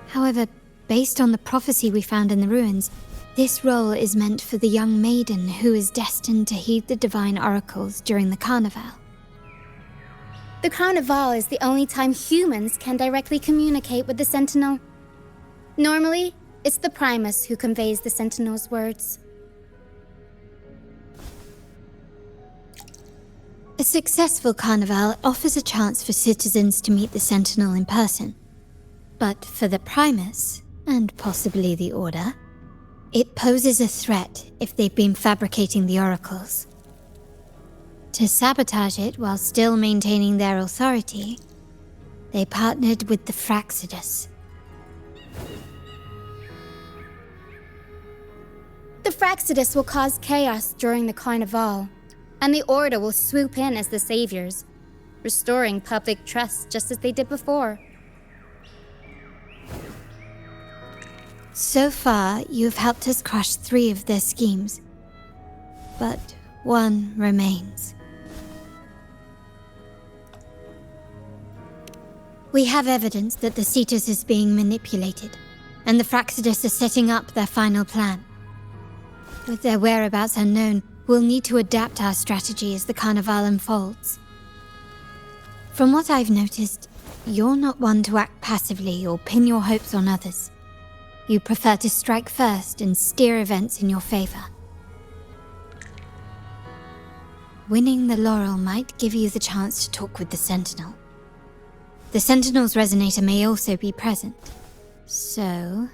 However, based on the prophecy we found in the ruins, this role is meant for the young maiden who is destined to heed the divine oracles during the Carnival. The Carnival is the only time humans can directly communicate with the Sentinel. Normally, it's the Primus who conveys the Sentinel's words. A successful Carnival offers a chance for citizens to meet the Sentinel in person. But for the Primus, and possibly the Order, it poses a threat if they've been fabricating the oracles. To sabotage it while still maintaining their authority, they partnered with the Fraxidus. The Fraxidus will cause chaos during the Carnival, and the Order will swoop in as the saviors, restoring public trust just as they did before. So far, you have helped us crush 3 of their schemes, but one remains. We have evidence that the Cetus is being manipulated, and the Fraxidus are setting up their final plan. With their whereabouts unknown, we'll need to adapt our strategy as the Carnival unfolds. From what I've noticed, you're not one to act passively or pin your hopes on others. You prefer to strike first and steer events in your favor. Winning the laurel might give you the chance to talk with the Sentinel. The Sentinel's Resonator may also be present, so...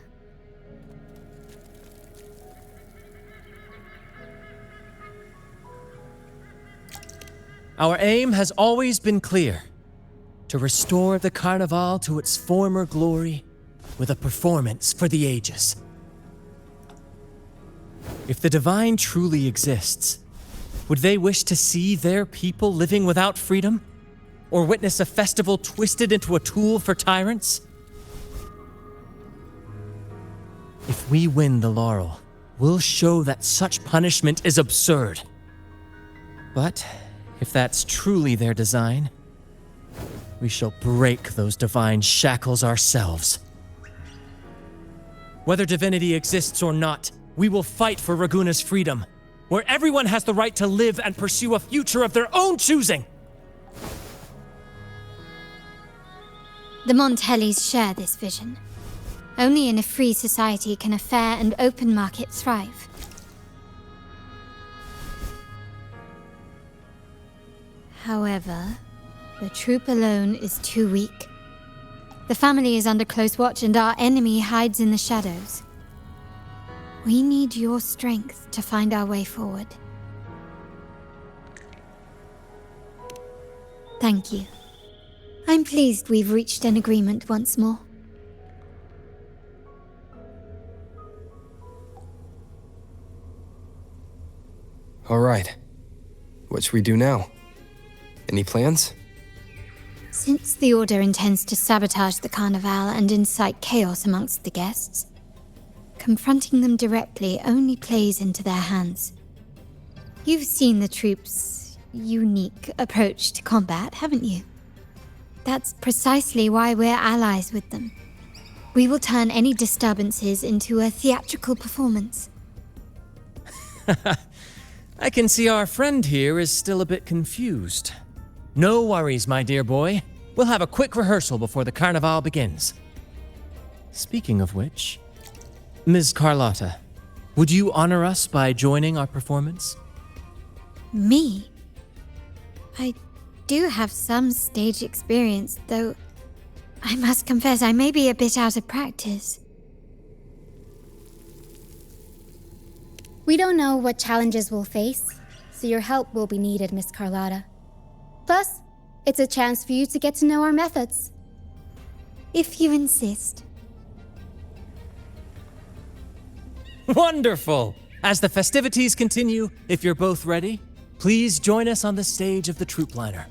Our aim has always been clear: to restore the Carnival to its former glory with a performance for the ages. If the Divine truly exists, would they wish to see their people living without freedom? Or witness a festival twisted into a tool for tyrants? If we win the laurel, we'll show that such punishment is absurd. But if that's truly their design, we shall break those divine shackles ourselves. Whether divinity exists or not, we will fight for Raguna's freedom, where everyone has the right to live and pursue a future of their own choosing. The Montellis share this vision. Only in a free society can a fair and open market thrive. However, the troop alone is too weak. The family is under close watch and our enemy hides in the shadows. We need your strength to find our way forward. Thank you. I'm pleased we've reached an agreement once more. All right. What should we do now? Any plans? Since the Order intends to sabotage the Carnival and incite chaos amongst the guests, confronting them directly only plays into their hands. You've seen the troops' unique approach to combat, haven't you? That's precisely why we're allies with them. We will turn any disturbances into a theatrical performance. I can see our friend here is still a bit confused. No worries, my dear boy. We'll have a quick rehearsal before the Carnival begins. Speaking of which, Ms. Carlotta, would you honor us by joining our performance? Me? I do have some stage experience, though I must confess I may be a bit out of practice. We don't know what challenges we'll face, so your help will be needed, Miss Carlotta. Plus, it's a chance for you to get to know our methods. If you insist. Wonderful! As the festivities continue, if you're both ready, please join us on the stage of the troop liner.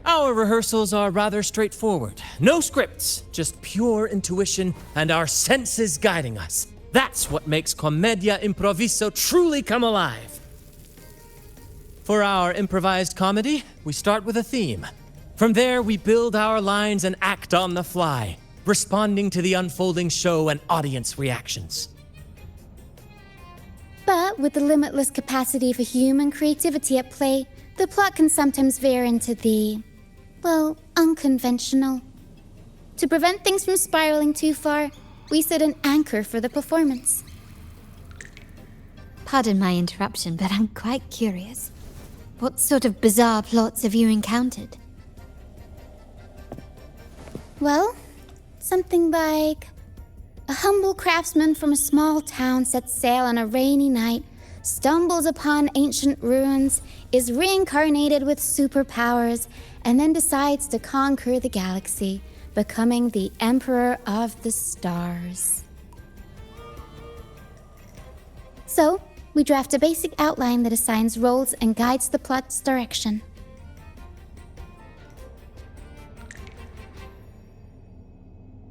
Our rehearsals are rather straightforward. No scripts, just pure intuition and our senses guiding us. That's what makes Commedia Improviso truly come alive. For our improvised comedy, we start with a theme. From there, we build our lines and act on the fly, responding to the unfolding show and audience reactions. But with the limitless capacity for human creativity at play, the plot can sometimes veer into the, well, unconventional. To prevent things from spiraling too far, we set an anchor for the performance. Pardon my interruption, but I'm quite curious. What sort of bizarre plots have you encountered? Well, something like a humble craftsman from a small town sets sail on a rainy night, stumbles upon ancient ruins, is reincarnated with superpowers, and then decides to conquer the galaxy, becoming the Emperor of the Stars. So, we draft a basic outline that assigns roles and guides the plot's direction.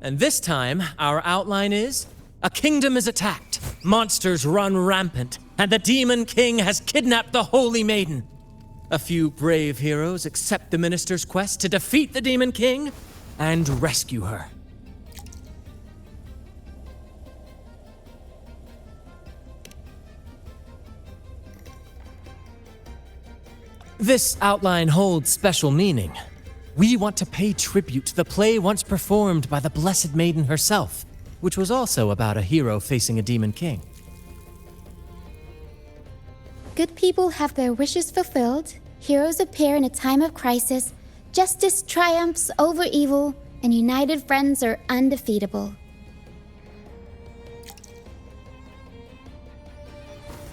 And this time, our outline is: a kingdom is attacked, monsters run rampant, and the Demon King has kidnapped the Holy Maiden. A few brave heroes accept the minister's quest to defeat the Demon King and rescue her. This outline holds special meaning. We want to pay tribute to the play once performed by the Blessed Maiden herself, which was also about a hero facing a Demon King. Good people have their wishes fulfilled, heroes appear in a time of crisis, justice triumphs over evil, and united friends are undefeatable.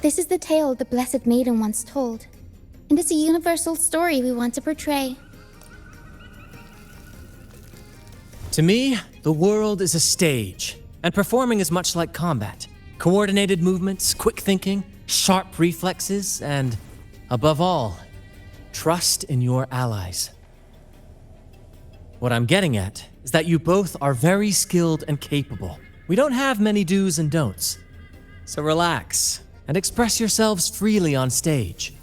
This is the tale the Blessed Maiden once told, and it's a universal story we want to portray. To me, the world is a stage, and performing is much like combat. Coordinated movements, quick thinking, sharp reflexes, and, above all, trust in your allies. What I'm getting at is that you both are very skilled and capable. We don't have many do's and don'ts. So relax and express yourselves freely on stage.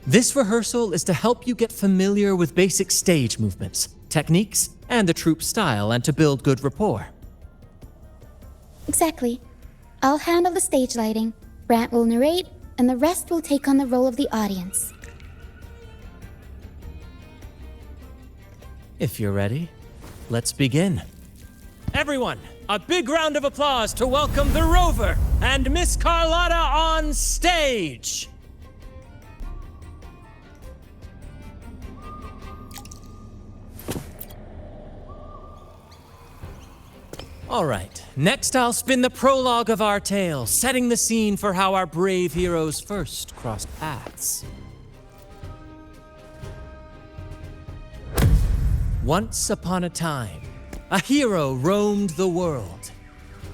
This rehearsal is to help you get familiar with basic stage movements, techniques, and the troupe style, and to build good rapport. Exactly. I'll handle the stage lighting, Brant will narrate, and the rest will take on the role of the audience. If you're ready, let's begin. Everyone, a big round of applause to welcome the Rover and Miss Carlotta on stage! All right, next I'll spin the prologue of our tale, setting the scene for how our brave heroes first crossed paths. Once upon a time, a hero roamed the world.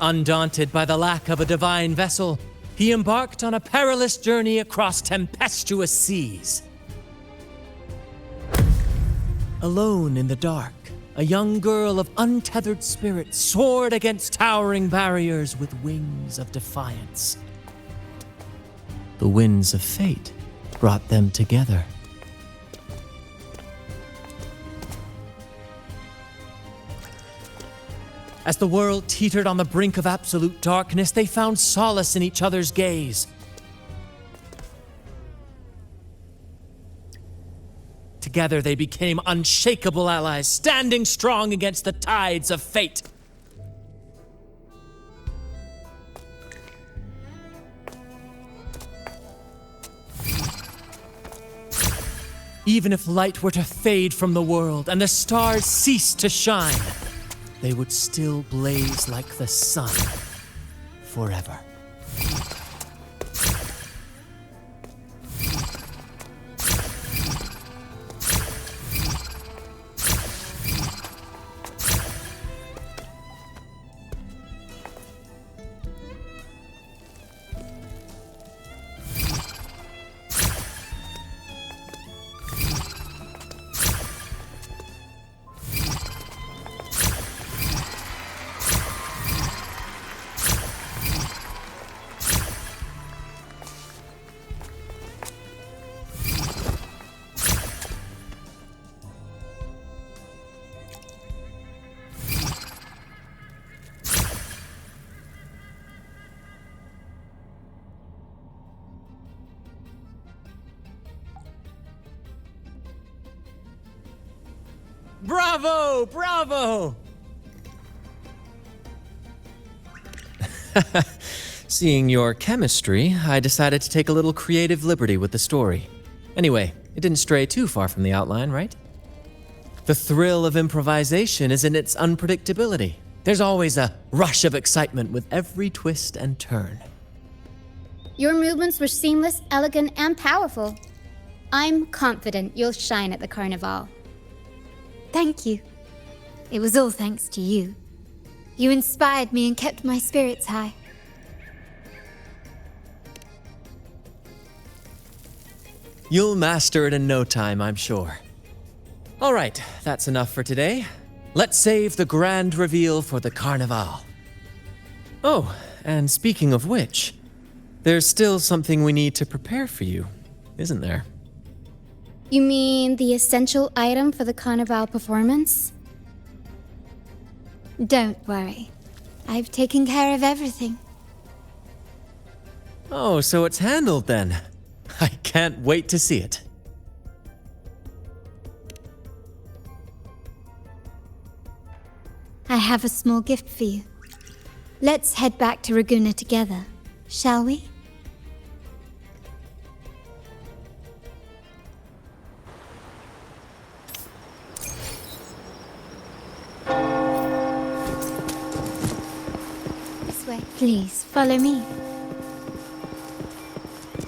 Undaunted by the lack of a divine vessel, he embarked on a perilous journey across tempestuous seas. Alone in the dark, a young girl of untethered spirit soared against towering barriers with wings of defiance. The winds of fate brought them together. As the world teetered on the brink of absolute darkness, they found solace in each other's gaze. Together they became unshakable allies, standing strong against the tides of fate. Even if light were to fade from the world and the stars cease to shine, they would still blaze like the sun forever. Bravo! Bravo! Seeing your chemistry, I decided to take a little creative liberty with the story. Anyway, it didn't stray too far from the outline, right? The thrill of improvisation is in its unpredictability. There's always a rush of excitement with every twist and turn. Your movements were seamless, elegant, and powerful. I'm confident you'll shine at the carnival. Thank you. It was all thanks to you. You inspired me and kept my spirits high. You'll master it in no time, I'm sure. All right, that's enough for today. Let's save the grand reveal for the carnival. Oh, and speaking of which, there's still something we need to prepare for you, isn't there? You mean the essential item for the carnival performance? Don't worry. I've taken care of everything. Oh, so it's handled then. I can't wait to see it. I have a small gift for you. Let's head back to Raguna together, shall we? This way. Please, follow me.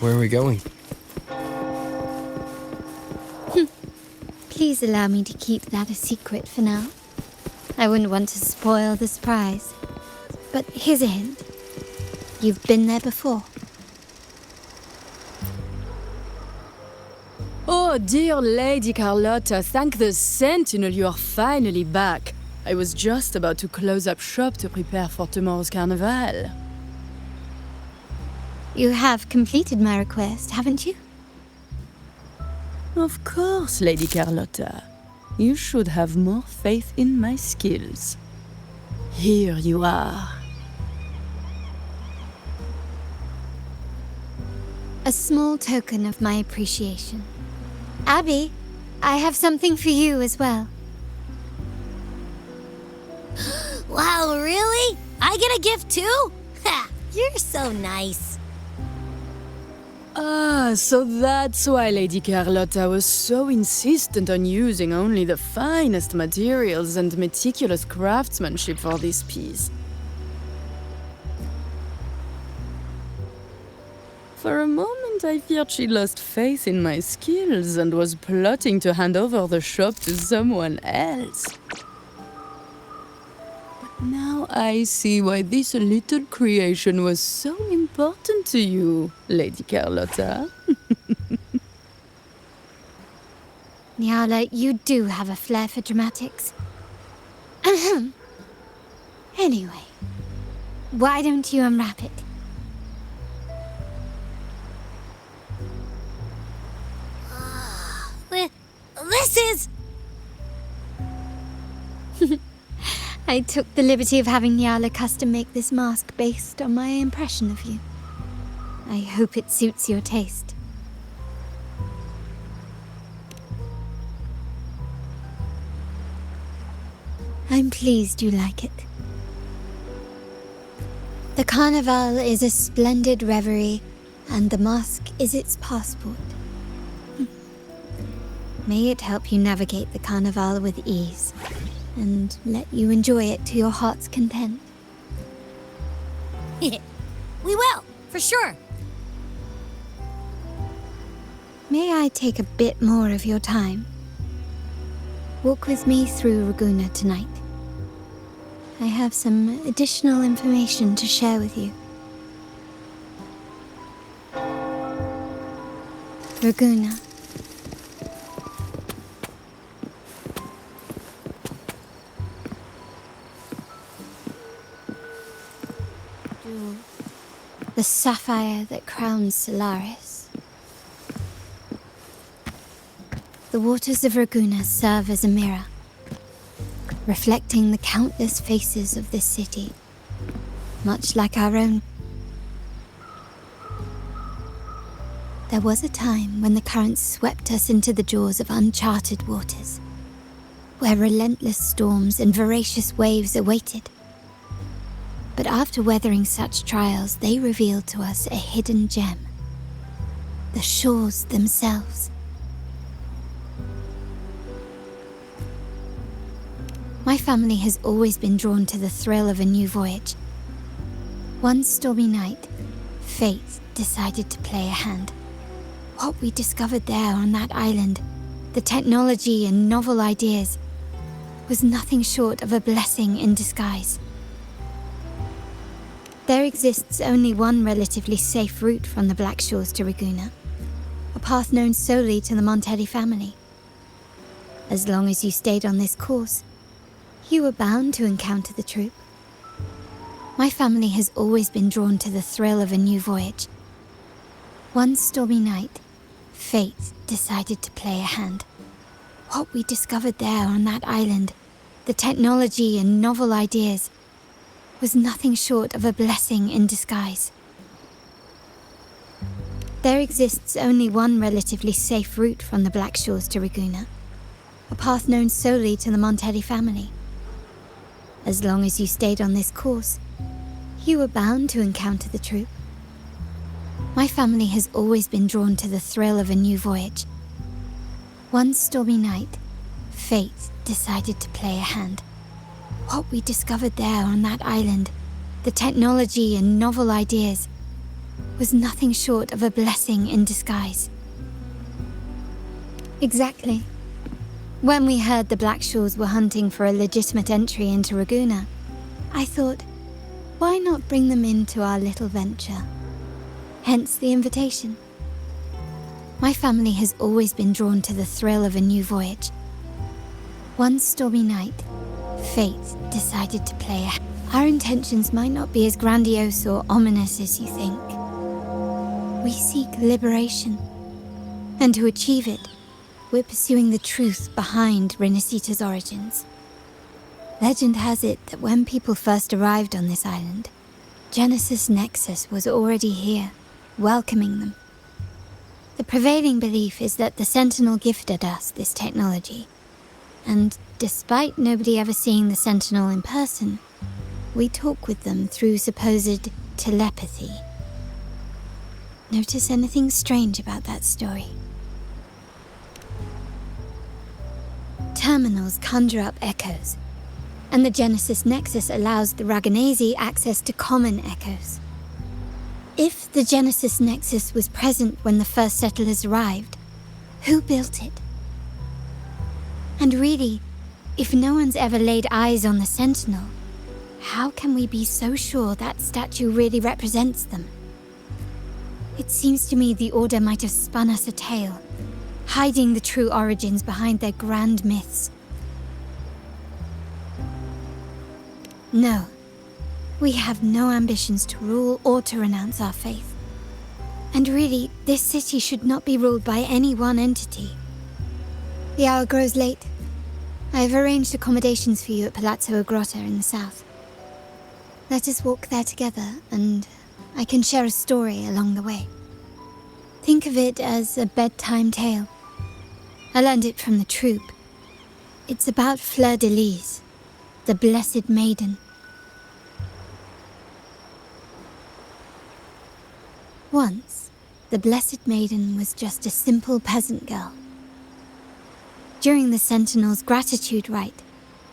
Where are we going? Please allow me to keep that a secret for now. I wouldn't want to spoil the surprise. But here's a hint. You've been there before. Oh, dear Lady Carlotta, thank the Sentinel you are finally back. I was just about to close up shop to prepare for tomorrow's carnival. You have completed my request, haven't you? Of course, Lady Carlotta. You should have more faith in my skills. Here you are. A small token of my appreciation. Abby, I have something for you as well. Wow, really? I get a gift too? Ha! You're so nice. Ah, so that's why Lady Carlotta was so insistent on using only the finest materials and meticulous craftsmanship for this piece. For a moment, I feared she lost faith in my skills and was plotting to hand over the shop to someone else. Now I see why this little creation was so important to you, Lady Carlotta. Nyala, you do have a flair for dramatics. Anyway, why don't you unwrap it? This is... I took the liberty of having Nyala custom make this mask based on my impression of you. I hope it suits your taste. I'm pleased you like it. The Carnival is a splendid reverie, and the mask is its passport. May it help you navigate the Carnival with ease, and let you enjoy it to your heart's content. We will, for sure. May I take a bit more of your time? Walk with me through Raguna tonight. I have some additional information to share with you. Raguna. The sapphire that crowns Solaris. The waters of Raguna serve as a mirror, reflecting the countless faces of this city, much like our own. There was a time when the currents swept us into the jaws of uncharted waters, where relentless storms and voracious waves awaited. But after weathering such trials, they revealed to us a hidden gem, the shores themselves. My family has always been drawn to the thrill of a new voyage. One stormy night, fate decided to play a hand. What we discovered there on that island, the technology and novel ideas, was nothing short of a blessing in disguise. There exists only one relatively safe route from the Black Shores to Raguna, a path known solely to the Montelli family. As long as you stayed on this course, you were bound to encounter the troop. My family has always been drawn to the thrill of a new voyage. One stormy night, fate decided to play a hand. What we discovered there on that island, the technology and novel ideas, was nothing short of a blessing in disguise. There exists only one relatively safe route from the Black Shores to Raguna, a path known solely to the Montelli family. As long as you stayed on this course, you were bound to encounter the troop. My family has always been drawn to the thrill of a new voyage. One stormy night, fate decided to play a hand. What we discovered there on that island, the technology and novel ideas, was nothing short of a blessing in disguise. Exactly. When we heard the Black Shores were hunting for a legitimate entry into Raguna, I thought, why not bring them into our little venture? Hence the invitation. My family has always been drawn to the thrill of a new voyage. One stormy night, fate decided to play a hand. Our intentions might not be as grandiose or ominous as you think. We seek liberation, and to achieve it, we're pursuing the truth behind Renacita's origins. Legend has it that when people first arrived on this island, Genesis Nexus was already here, welcoming them. The prevailing belief is that the Sentinel gifted us this technology, and despite nobody ever seeing the Sentinel in person, we talk with them through supposed telepathy. Notice anything strange about that story? Terminals conjure up echoes, and the Genesis Nexus allows the Raganesi access to common echoes. If the Genesis Nexus was present when the first settlers arrived, who built it? And really, if no one's ever laid eyes on the Sentinel, how can we be so sure that statue really represents them? It seems to me the Order might have spun us a tale, hiding the true origins behind their grand myths. No, we have no ambitions to rule or to renounce our faith. And really, this city should not be ruled by any one entity. The hour grows late. I have arranged accommodations for you at Palazzo Agrotta in the south. Let us walk there together, and I can share a story along the way. Think of it as a bedtime tale. I learned it from the troop. It's about Fleur de Lis, the Blessed Maiden. Once, the Blessed Maiden was just a simple peasant girl. During the Sentinel's gratitude rite,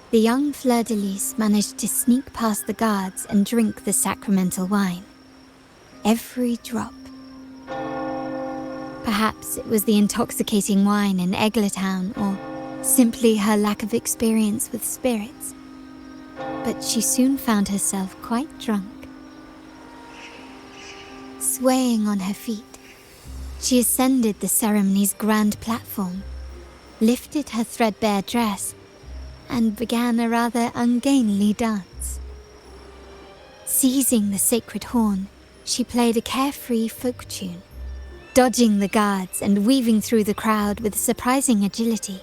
the young Fleur de Lis managed to sneak past the guards and drink the sacramental wine. Every drop. Perhaps it was the intoxicating wine in Eglatown, or simply her lack of experience with spirits. But she soon found herself quite drunk. Swaying on her feet, she ascended the ceremony's grand platform, lifted her threadbare dress, and began a rather ungainly dance. Seizing the sacred horn, she played a carefree folk tune, dodging the guards and weaving through the crowd with surprising agility.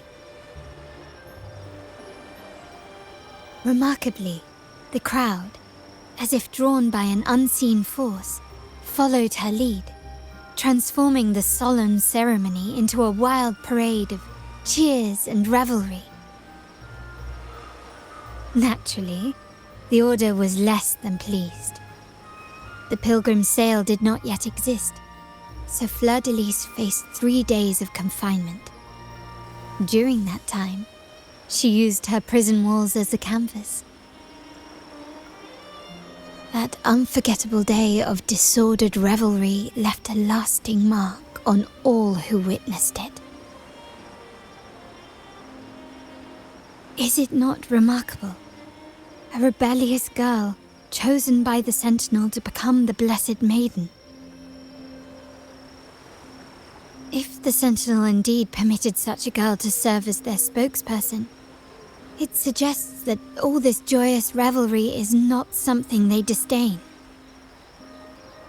Remarkably, the crowd, as if drawn by an unseen force, followed her lead, transforming the solemn ceremony into a wild parade of cheers and revelry. Naturally, the Order was less than pleased. The pilgrim sale did not yet exist, so Fleur de Lis faced 3 days of confinement. During that time, she used her prison walls as a canvas. That unforgettable day of disordered revelry left a lasting mark on all who witnessed it. Is it not remarkable? A rebellious girl chosen by the Sentinel to become the Blessed Maiden. If the Sentinel indeed permitted such a girl to serve as their spokesperson, it suggests that all this joyous revelry is not something they disdain.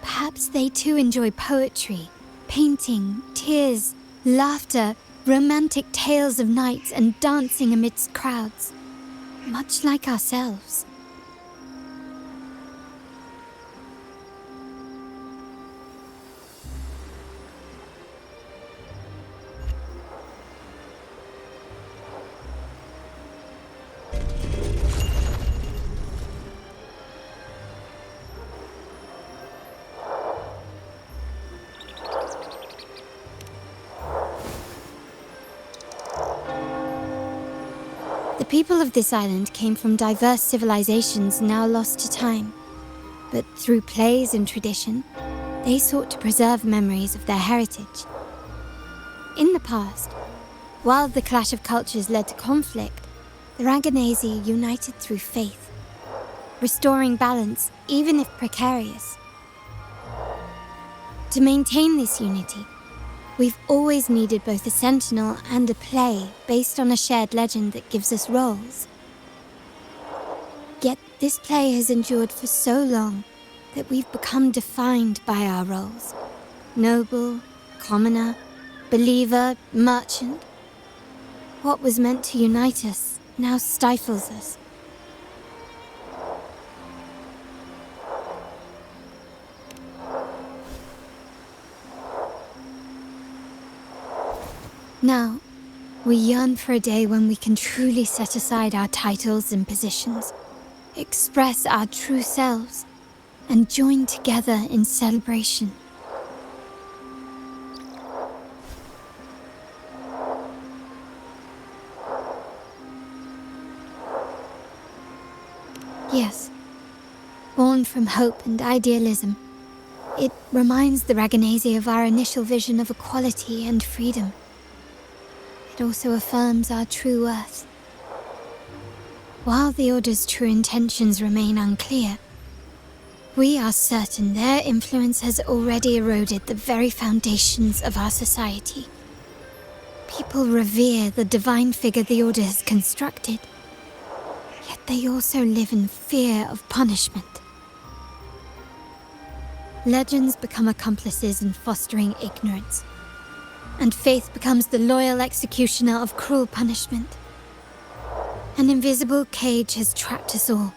Perhaps they too enjoy poetry, painting, tears, laughter, romantic tales of nights, and dancing amidst crowds, much like ourselves. The people of this island came from diverse civilizations now lost to time, but through plays and tradition, they sought to preserve memories of their heritage. In the past, while the clash of cultures led to conflict, the Ragganese united through faith, restoring balance even if precarious. To maintain this unity, we've always needed both a sentinel and a play based on a shared legend that gives us roles. Yet this play has endured for so long that we've become defined by our roles. Noble, commoner, believer, merchant. What was meant to unite us now stifles us. Now, we yearn for a day when we can truly set aside our titles and positions, express our true selves, and join together in celebration. Yes, born from hope and idealism, it reminds the Ragganese of our initial vision of equality and freedom. It also affirms our true worth. While the Order's true intentions remain unclear, we are certain their influence has already eroded the very foundations of our society. People revere the divine figure the Order has constructed, yet they also live in fear of punishment. Legends become accomplices in fostering ignorance, and faith becomes the loyal executioner of cruel punishment. An invisible cage has trapped us all.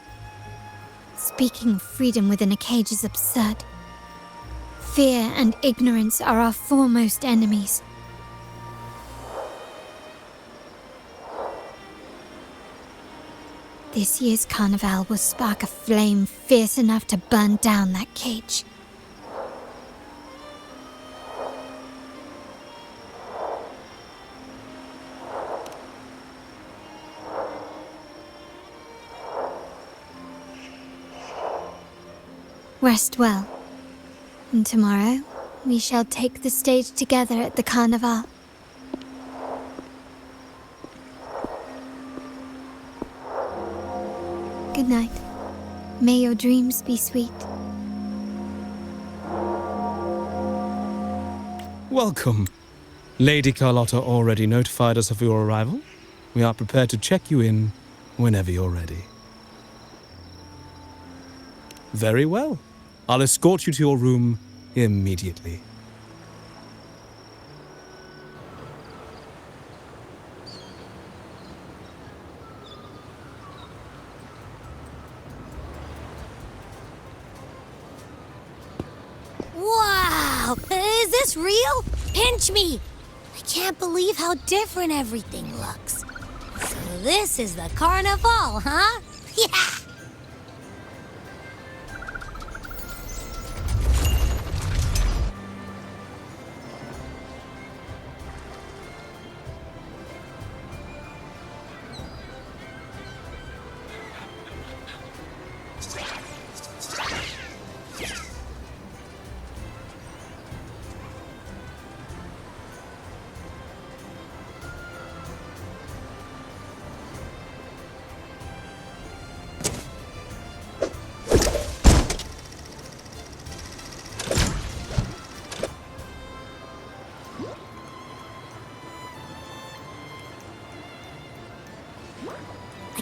Speaking of freedom within a cage is absurd. Fear and ignorance are our foremost enemies. This year's carnival will spark a flame fierce enough to burn down that cage. Rest well, and tomorrow we shall take the stage together at the carnival. Good night. May your dreams be sweet. Welcome. Lady Carlotta already notified us of your arrival. We are prepared to check you in whenever you're ready. Very well. I'll escort you to your room immediately. Wow! Is this real? Pinch me! I can't believe how different everything looks. So this is the carnival, huh? Yeah!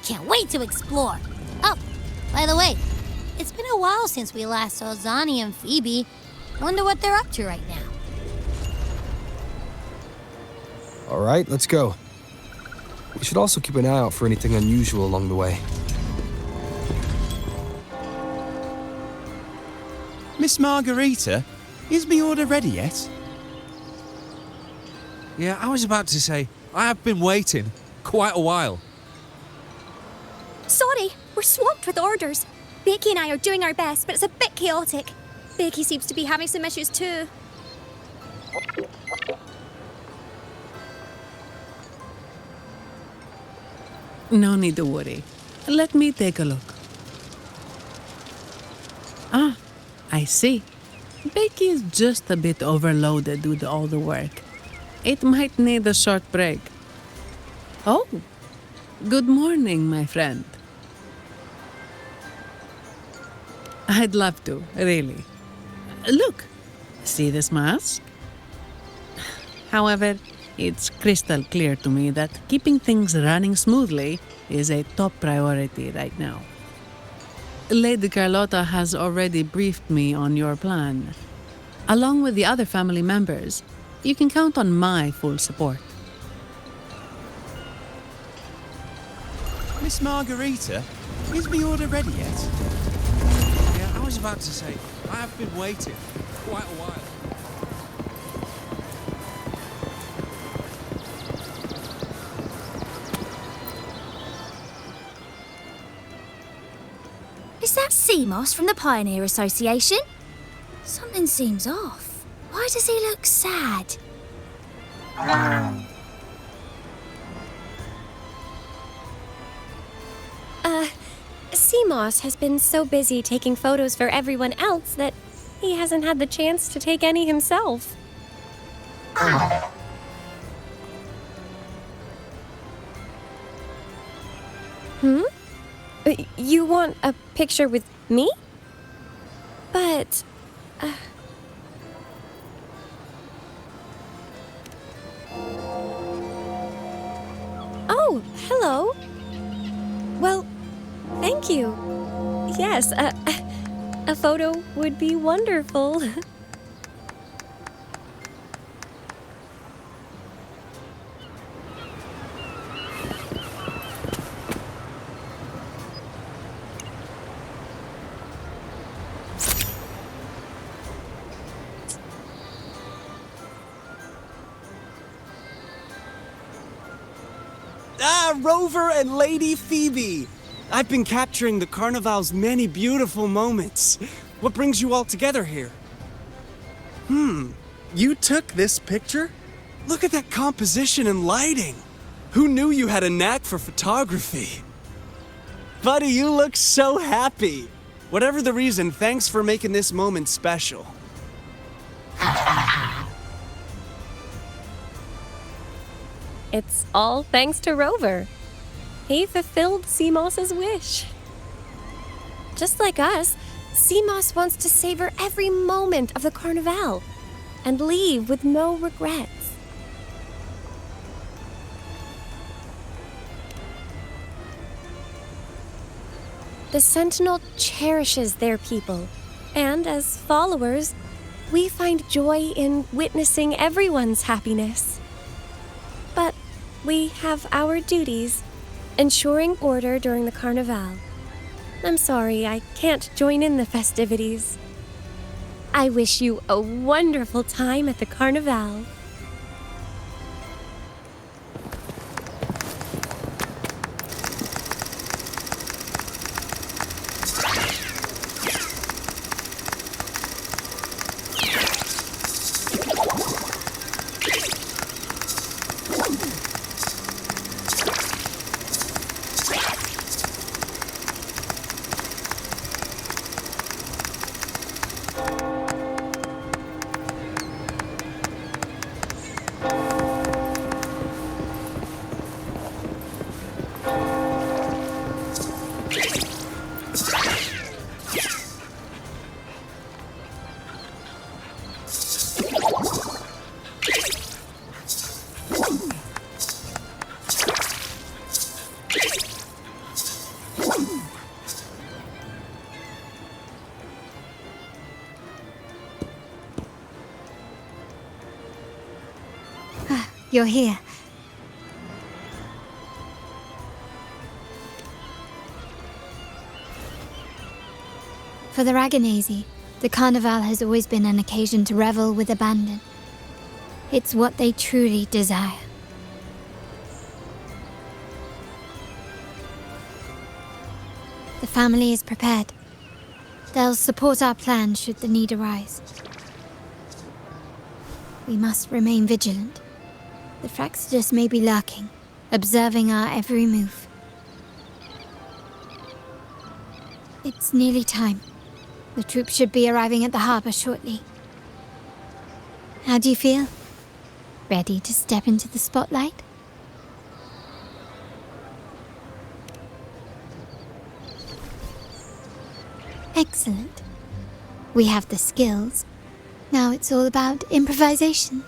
Can't wait to explore. Oh, by the way, it's been a while since we last saw Zani and Phoebe. Wonder what they're up to right now. All right, let's go. We should also keep an eye out for anything unusual along the way. Miss Margarita, is my order ready yet? Yeah, I was about to say, I have been waiting quite a while. Sorry, we're swamped with orders. Becky and I are doing our best, but it's a bit chaotic. Becky seems to be having some issues too. No need to worry. Let me take a look. Ah, I see. Becky is just a bit overloaded with all the work. It might need a short break. Oh, good morning, my friend. I'd love to, really. Look, see this mask? However, it's crystal clear to me that keeping things running smoothly is a top priority right now. Lady Carlotta has already briefed me on your plan. Along with the other family members, you can count on my full support. Miss Margarita, is my order ready yet? Yeah, I was about to say, I have been waiting quite a while. Is that Seamoss from the Pioneer Association? Something seems off. Why does he look sad? Seamoss has been so busy taking photos for everyone else that he hasn't had the chance to take any himself. You want a picture with me? But... Oh, hello. Well, thank you. Yes, a photo would be wonderful. Ah, Rover and Lady Phoebe! I've been capturing the Carnival's many beautiful moments. What brings you all together here? You took this picture? Look at that composition and lighting! Who knew you had a knack for photography? Buddy, you look so happy! Whatever the reason, thanks for making this moment special. It's all thanks to Rover. He fulfilled Seamoss's wish. Just like us, Seamoss wants to savor every moment of the Carnival and leave with no regrets. The Sentinel cherishes their people, and as followers, we find joy in witnessing everyone's happiness. But we have our duties, ensuring order during the Carnival. I'm sorry, I can't join in the festivities. I wish you a wonderful time at the Carnival. You're here. For the Raganazi, the Carnival has always been an occasion to revel with abandon. It's what they truly desire. The family is prepared. They'll support our plan should the need arise. We must remain vigilant. The Fraxidus may be lurking, observing our every move. It's nearly time. The troops should be arriving at the harbor shortly. How do you feel? Ready to step into the spotlight? Excellent. We have the skills. Now it's all about improvisation.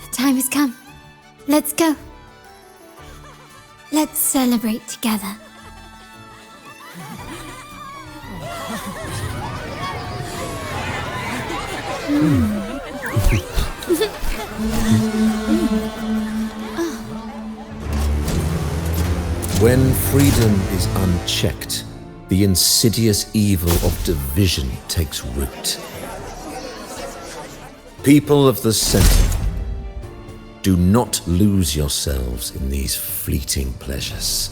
The time has come. Let's go. Let's celebrate together. When freedom is unchecked, the insidious evil of division takes root. People of the Sentinel, do not lose yourselves in these fleeting pleasures.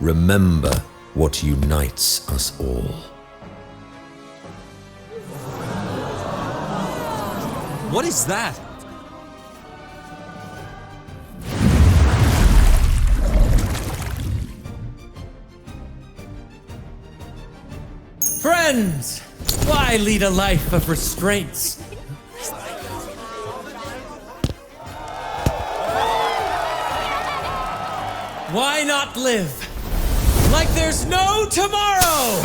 Remember what unites us all. What is that? Friends, why lead a life of restraints? Why not live? Like there's no tomorrow!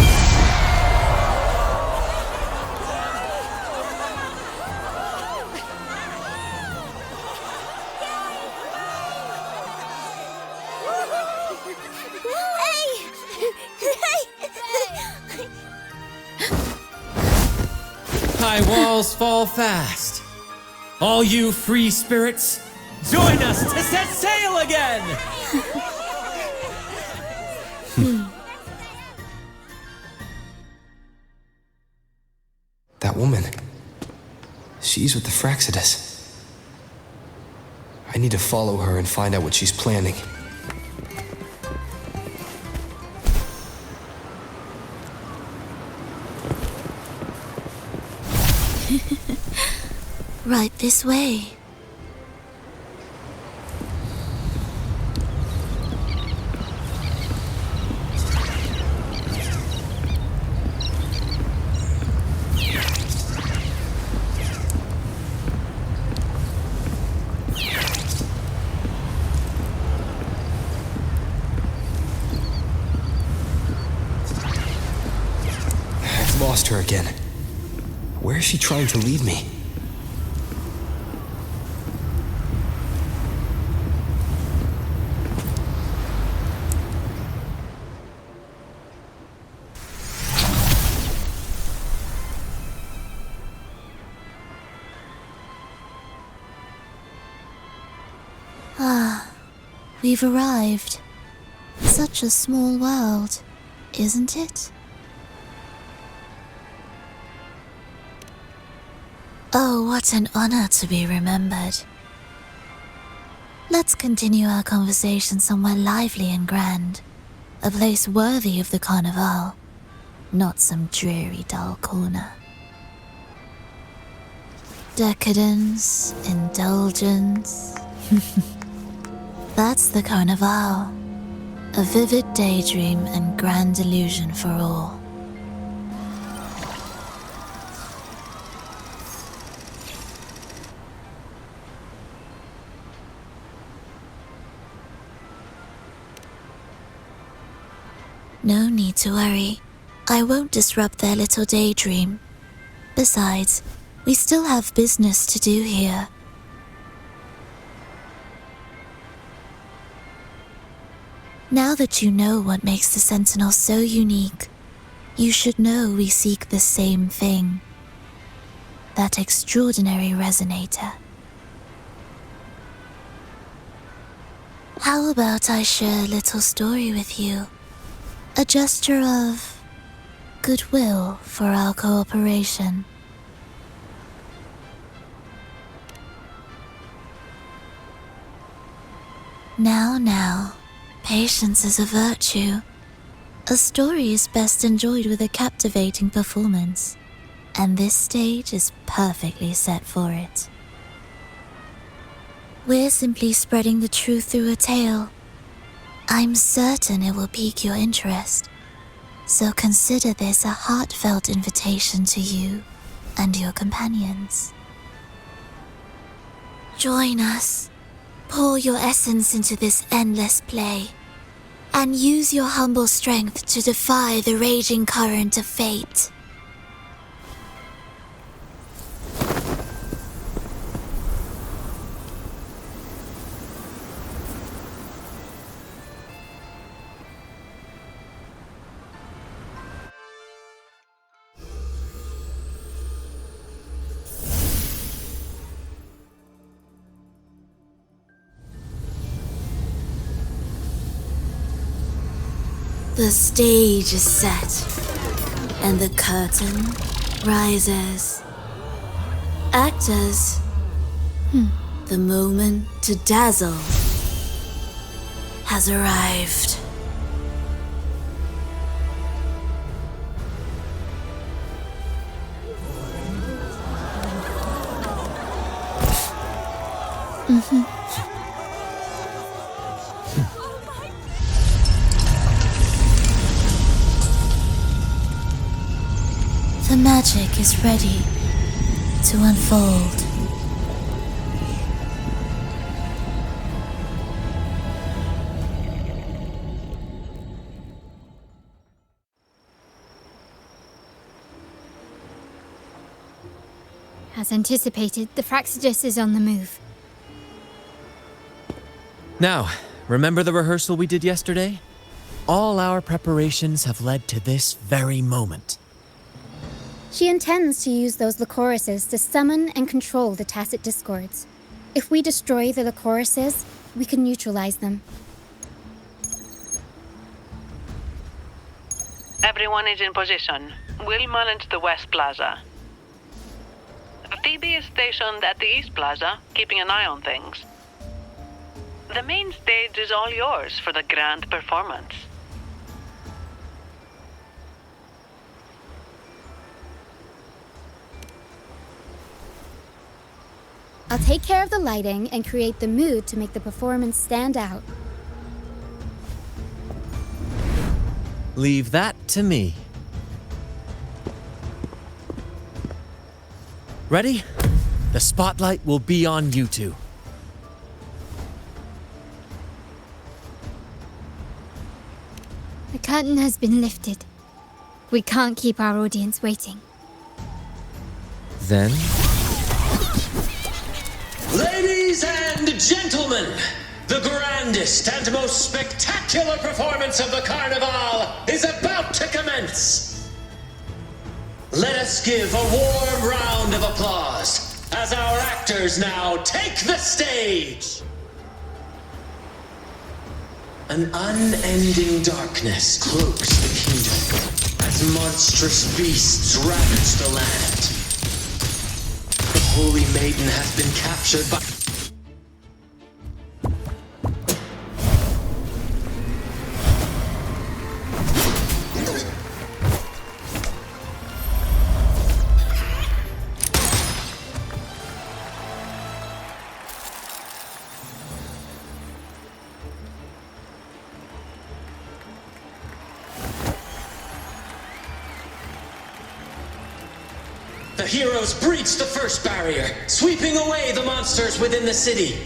High walls fall fast. All you free spirits, join us to set sail again! That woman. She's with the Fraxidus. I need to follow her and find out what she's planning. Right this way. I've lost her again. Where is she trying to lead me? Ah, we've arrived. Such a small world, isn't it? Oh, what an honor to be remembered. Let's continue our conversation somewhere lively and grand. A place worthy of the Carnival, not some dreary, dull corner. Decadence, indulgence. That's the Carnival. A vivid daydream and grand illusion for all. No need to worry. I won't disrupt their little daydream. Besides, we still have business to do here. Now that you know what makes the Sentinel so unique, you should know we seek the same thing. That extraordinary resonator. How about I share a little story with you? A gesture of goodwill for our cooperation. Now, patience is a virtue. A story is best enjoyed with a captivating performance, and this stage is perfectly set for it. We're simply spreading the truth through a tale. I'm certain it will pique your interest, so consider this a heartfelt invitation to you and your companions. Join us, pour your essence into this endless play, and use your humble strength to defy the raging current of fate. The stage is set, and the curtain rises. Actors, the moment to dazzle has arrived. The magic is ready to unfold. As anticipated, the Fraxidus is on the move. Now, remember the rehearsal we did yesterday? All our preparations have led to this very moment. She intends to use those Lycorises to summon and control the Tacit Discords. If we destroy the Lycorises, we can neutralize them. Everyone is in position. We'll manage the West Plaza. Phoebe is stationed at the East Plaza, keeping an eye on things. The main stage is all yours for the grand performance. I'll take care of the lighting and create the mood to make the performance stand out. Leave that to me. Ready? The spotlight will be on you two. The curtain has been lifted. We can't keep our audience waiting. Then... Ladies and gentlemen, the grandest and most spectacular performance of the Carnival is about to commence. Let us give a warm round of applause as our actors now take the stage. An unending darkness cloaks the kingdom as monstrous beasts ravage the land. The Holy Maiden has been captured by... The heroes breach the first barrier, sweeping away the monsters within the city.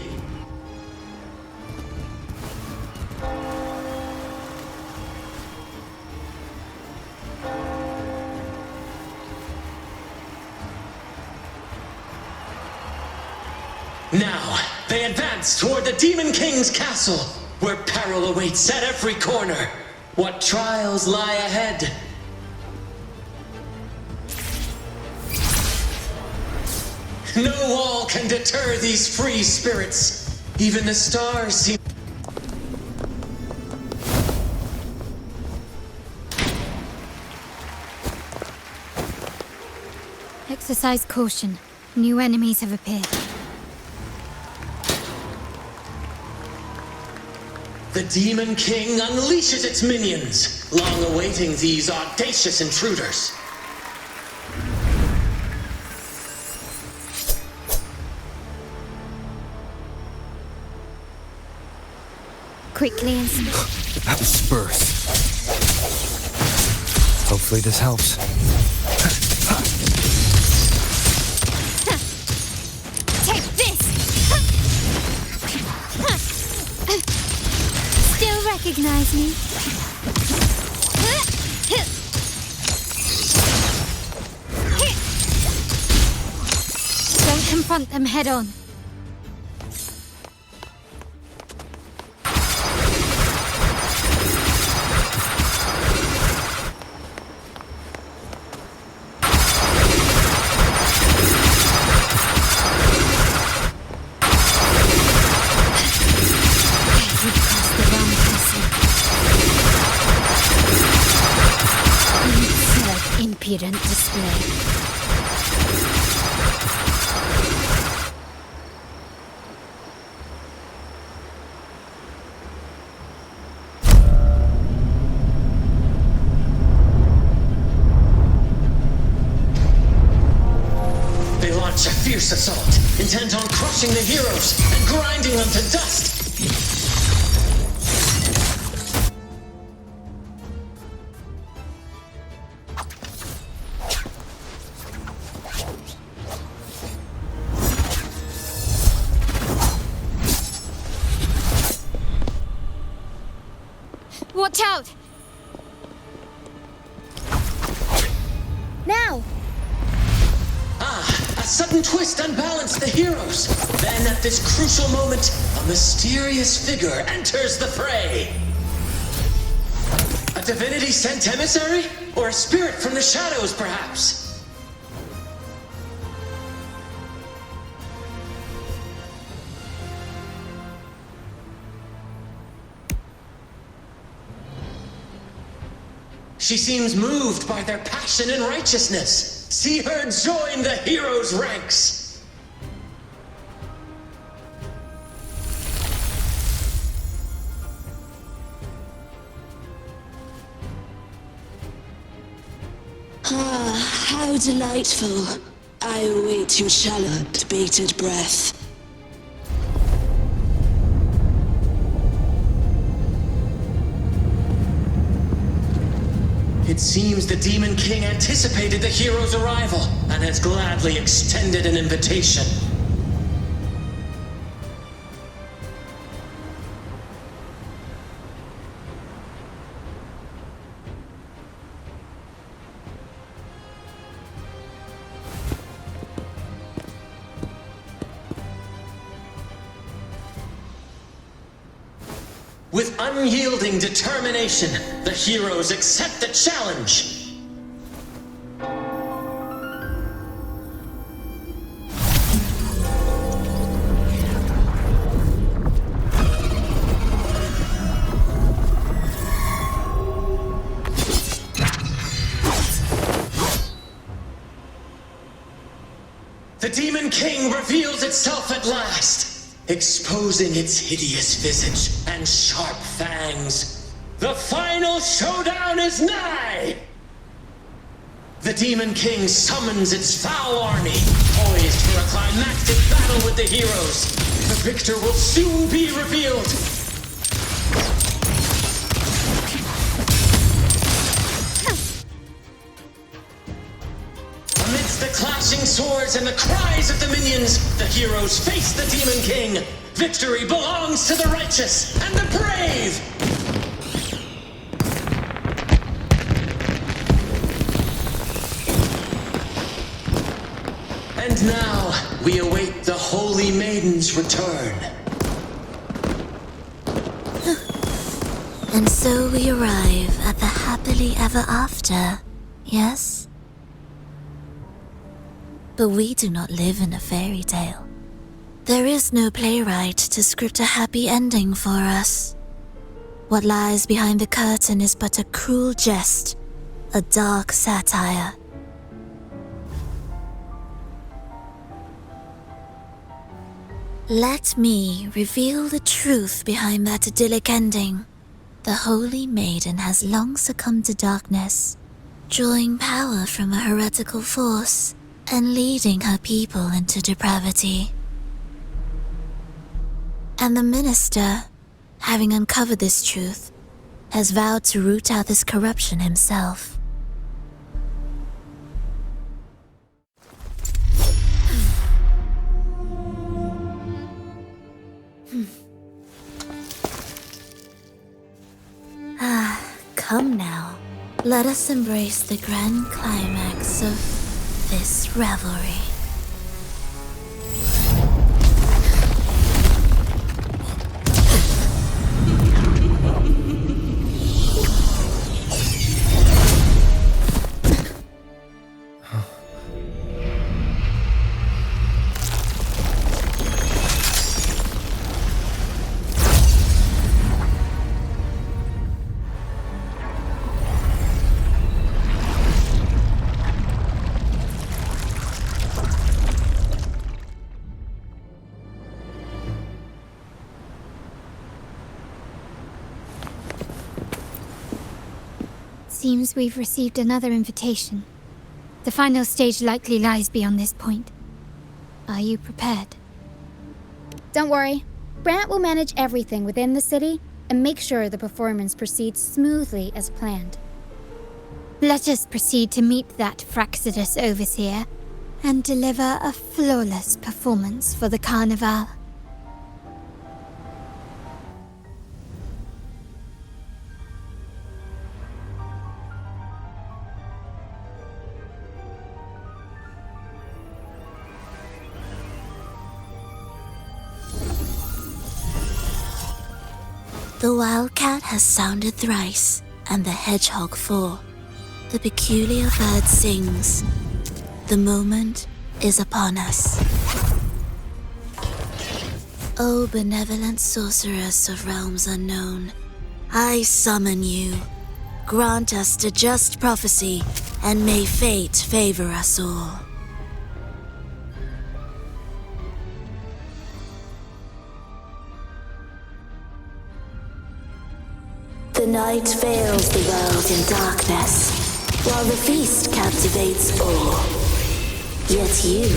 Now, they advance toward the Demon King's castle, where peril awaits at every corner. What trials lie ahead? No wall can deter these free spirits. Even the stars seem... Exercise caution. New enemies have appeared. The Demon King unleashes its minions, long awaiting these audacious intruders. Quickly and That was Spurs. Hopefully this helps. take this! Still recognize me? Don't confront them head on. Impudent display. They launch a fierce assault, intent on crushing the heroes and grinding them to dust. Watch out! A sudden sudden twist unbalanced the heroes. Then, at this crucial moment, a mysterious figure enters the fray. A divinity sent emissary? Or a spirit from the shadows, perhaps? She seems moved by their passion and righteousness. See her join the heroes' ranks. Ah, how delightful. I await your challenge, bated breath. It seems the Demon King anticipated the hero's arrival and has gladly extended an invitation. With unyielding determination, the heroes accept the challenge. The Demon King reveals itself at last, exposing its hideous visage and sharp fangs. The final showdown is nigh! The Demon King summons its foul army, poised for a climactic battle with the heroes. The victor will soon be revealed. Amidst the clashing swords and the cries of the minions, the heroes face the Demon King. Victory belongs to the righteous and the brave! And now, we await the Holy Maiden's return. And so we arrive at the happily ever after, yes? But we do not live in a fairy tale. There is no playwright to script a happy ending for us. What lies behind the curtain is but a cruel jest, a dark satire. Let me reveal the truth behind that idyllic ending. The Holy Maiden has long succumbed to darkness, drawing power from a heretical force and leading her people into depravity. And the minister, having uncovered this truth, has vowed to root out this corruption himself. Come now, let us embrace the grand climax of this revelry. Seems we've received another invitation. The final stage likely lies beyond this point. Are you prepared? Don't worry. Brant will manage everything within the city and make sure the performance proceeds smoothly as planned. Let us proceed to meet that Fraxidus overseer and deliver a flawless performance for the Carnival. The wildcat has sounded thrice, and the hedgehog 4. The peculiar bird sings. The moment is upon us. O benevolent sorceress of realms unknown, I summon you. Grant us the just prophecy, and may fate favor us all. The night veils the world in darkness, while the feast captivates all. Yet you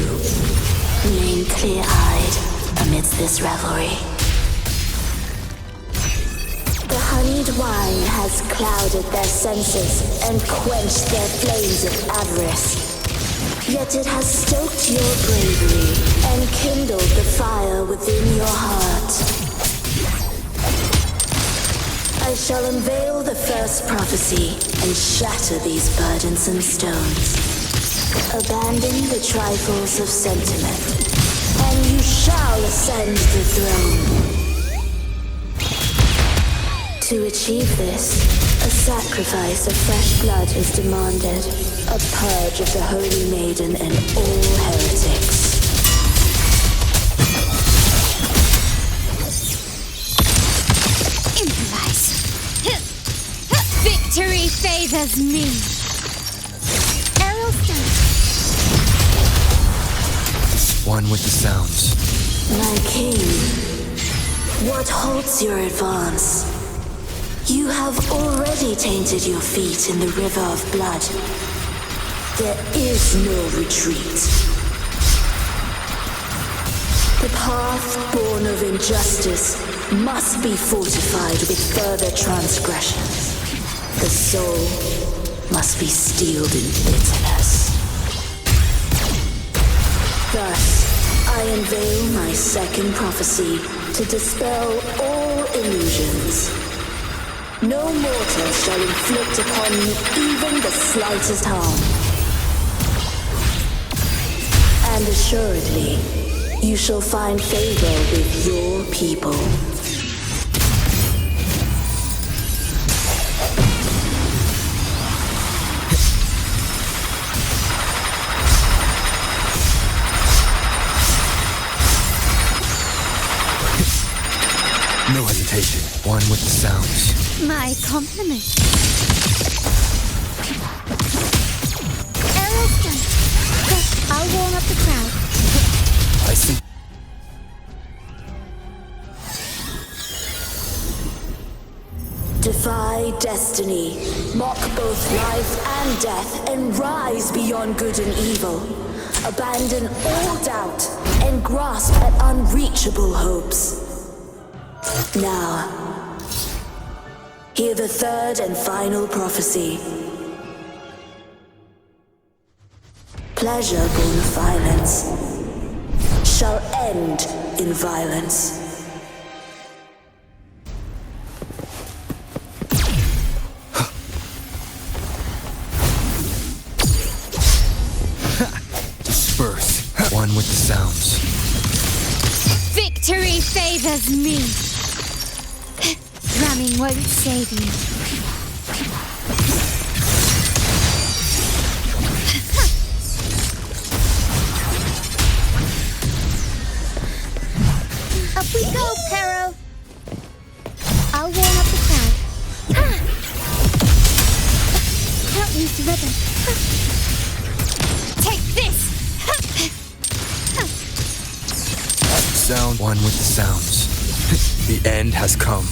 remain clear-eyed amidst this revelry. The honeyed wine has clouded their senses and quenched their flames of avarice. Yet it has stoked your bravery and kindled the fire within your heart. I shall unveil the first prophecy and shatter these burdensome stones. Abandon the trifles of sentiment, and you shall ascend the throne. To achieve this, a sacrifice of fresh blood is demanded, a purge of the Holy Maiden and all heretics. Victory favors me. Arrow stance. One with the sounds. My king, what halts your advance? You have already tainted your feet in the river of blood. There is no retreat. The path born of injustice must be fortified with further transgressions. The soul must be steeled in bitterness. Thus, I unveil my second prophecy to dispel all illusions. No mortal shall inflict upon you even the slightest harm. And assuredly, you shall find favor with your people. No hesitation. One with the sounds. My compliment. Arrow stance. I'll warm up the crowd. I see. Defy destiny, mock both life and death, and rise beyond good and evil. Abandon all doubt and grasp at unreachable hopes. Now, hear the third and final prophecy. Pleasure born of violence shall end in violence. Disperse. One with the sounds. Victory favors me. Drumming won't save you. Up we go, Pero. I'll warm up the crowd. Can't use the ribbon. Take this. Sound. One with the sounds. The end has come.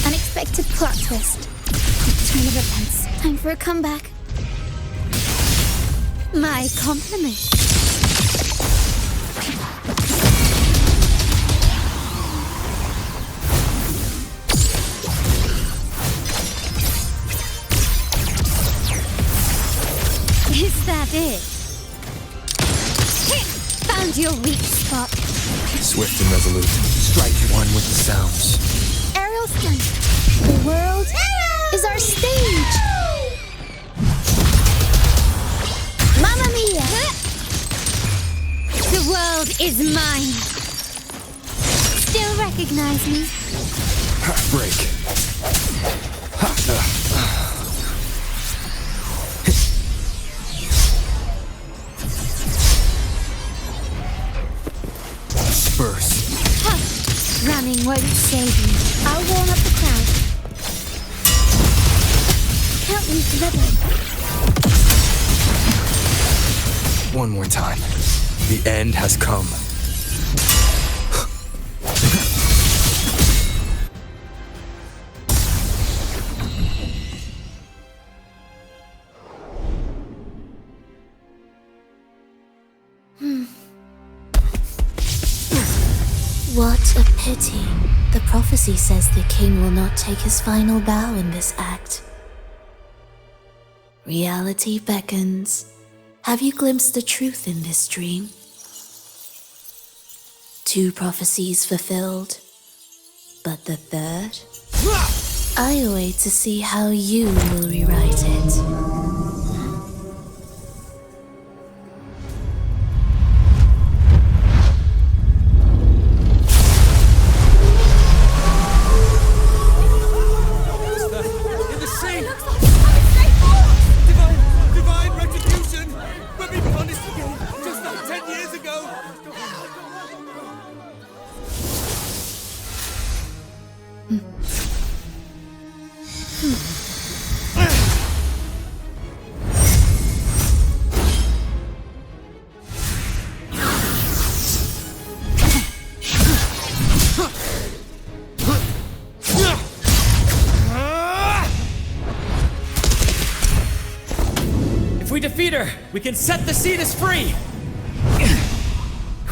Unexpected plot twist. Turn of events. Time for a comeback. My compliment. Is that it? Found your weak spot. Swift and resolute. Strike. One with the sounds. Aerial stunt. The world is our stage. Mamma mia! world is mine. Still recognize me? Break. Disperse. Running won't save you. I'll warm up the crowd. Help me deliver. One more time. The end has come. What a pity. The prophecy says the king will not take his final bow in this act. Reality beckons. Have you glimpsed the truth in this dream? 2 prophecies fulfilled, but the third? I await to see how you will rewrite it. Divine retribution! We're being punished again, just like 10 years ago! If we defeat her, we can set the Cetus free!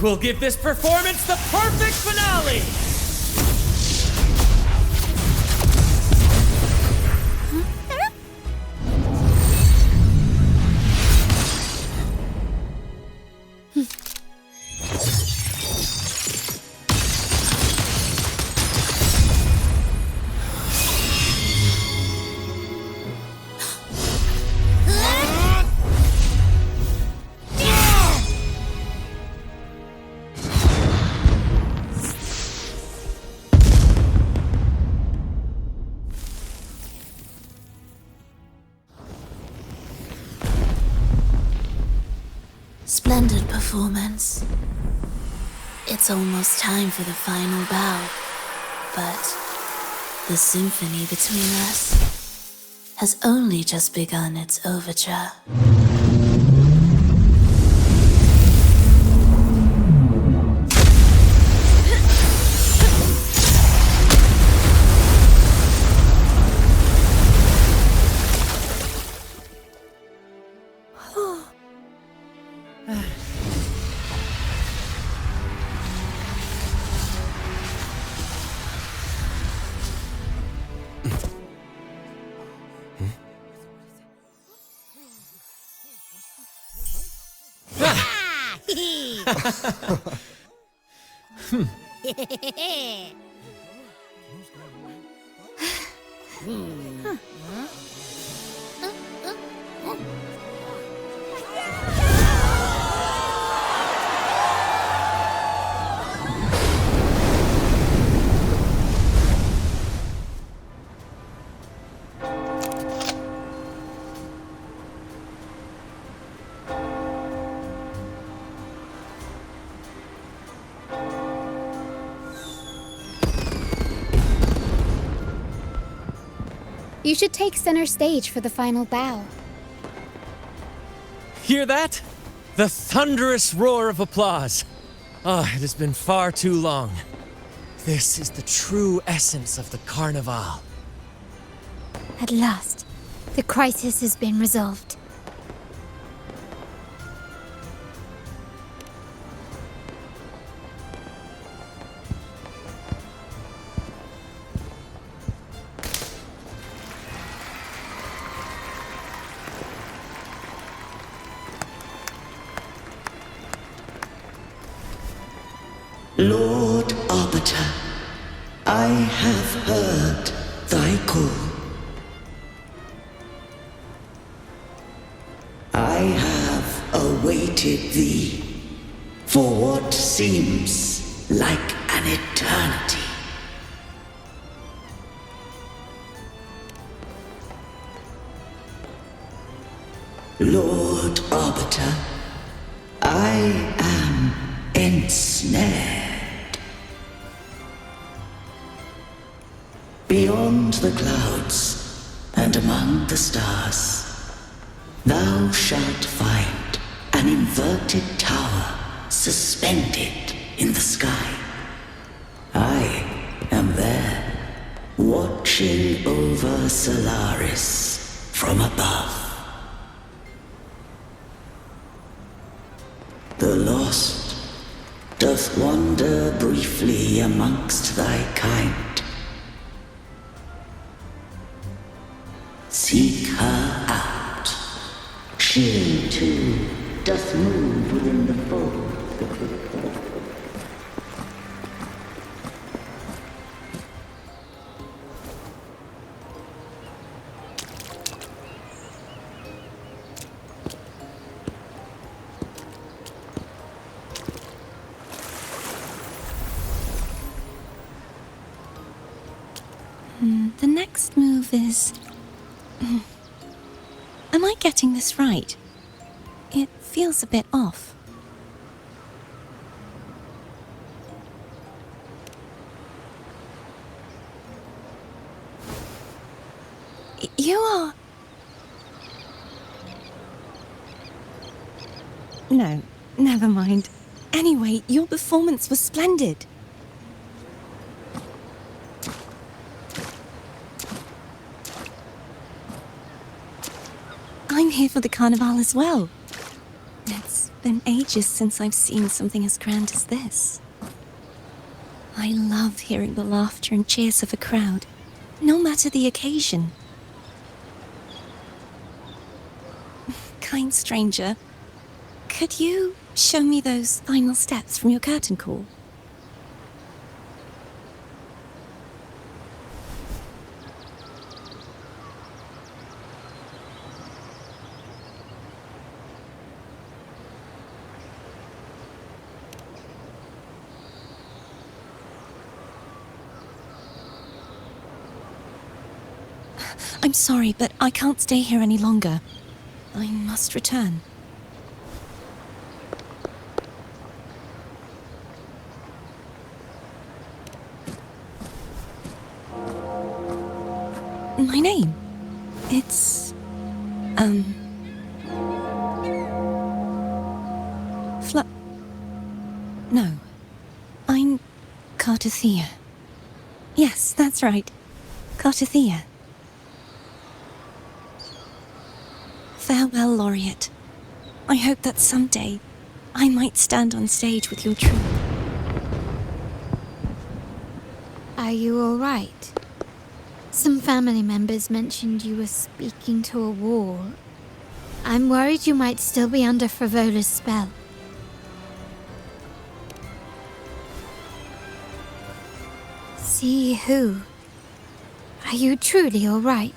We'll give this performance the perfect finale! Splendid performance. It's almost time for the final bow, but the symphony between us has only just begun its overture. You should take center stage for the final bow. Hear that? The thunderous roar of applause. Ah, it has been far too long. This is the true essence of the Carnival. At last, the crisis has been resolved. Lord Arbiter, I have heard thy call. I have awaited thee For what seems like an eternity. Lord Arbiter, I am ensnared. Beyond the clouds and among the stars, thou shalt find an inverted tower suspended in the sky. I am there, watching over Solaris from above. The lost doth wander briefly amongst thy kind. Seek her out. She too doth move within the fold. The next move is... Am I getting this right? It feels a bit off. You are... No, never mind. Anyway, your performance was splendid. I'm here for the carnival as well. It's been ages since I've seen something as grand as this. I love hearing the laughter and cheers of a crowd, no matter the occasion. Kind stranger, could you show me those final steps from your curtain call? I'm sorry, but I can't stay here any longer. I must return. My name? It's... No. I'm Cartothea. Yes, that's right. Cartothea. Farewell, Laureate. I hope that someday I might stand on stage with your troupe. Are you all right? Some family members mentioned you were speaking to a wall. I'm worried you might still be under Frivola's spell. See who? Are you truly all right?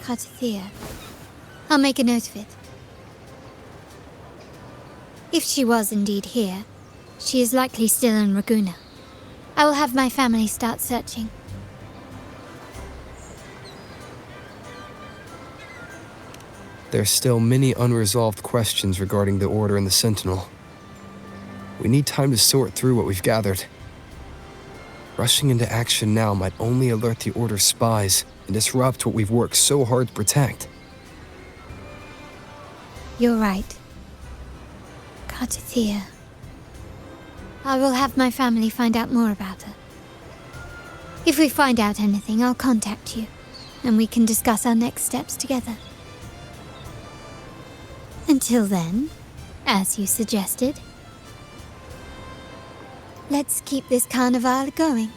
Cartothea. I'll make a note of it. If she was indeed here, she is likely still in Raguna. I will have my family start searching. There's still many unresolved questions regarding the Order and the Sentinel. We need time to sort through what we've gathered. Rushing into action now might only alert the Order's spies and disrupt what we've worked so hard to protect. You're right. Cartothea. I will have my family find out more about her. If we find out anything, I'll contact you, and we can discuss our next steps together. Until then, as you suggested, let's keep this carnival going.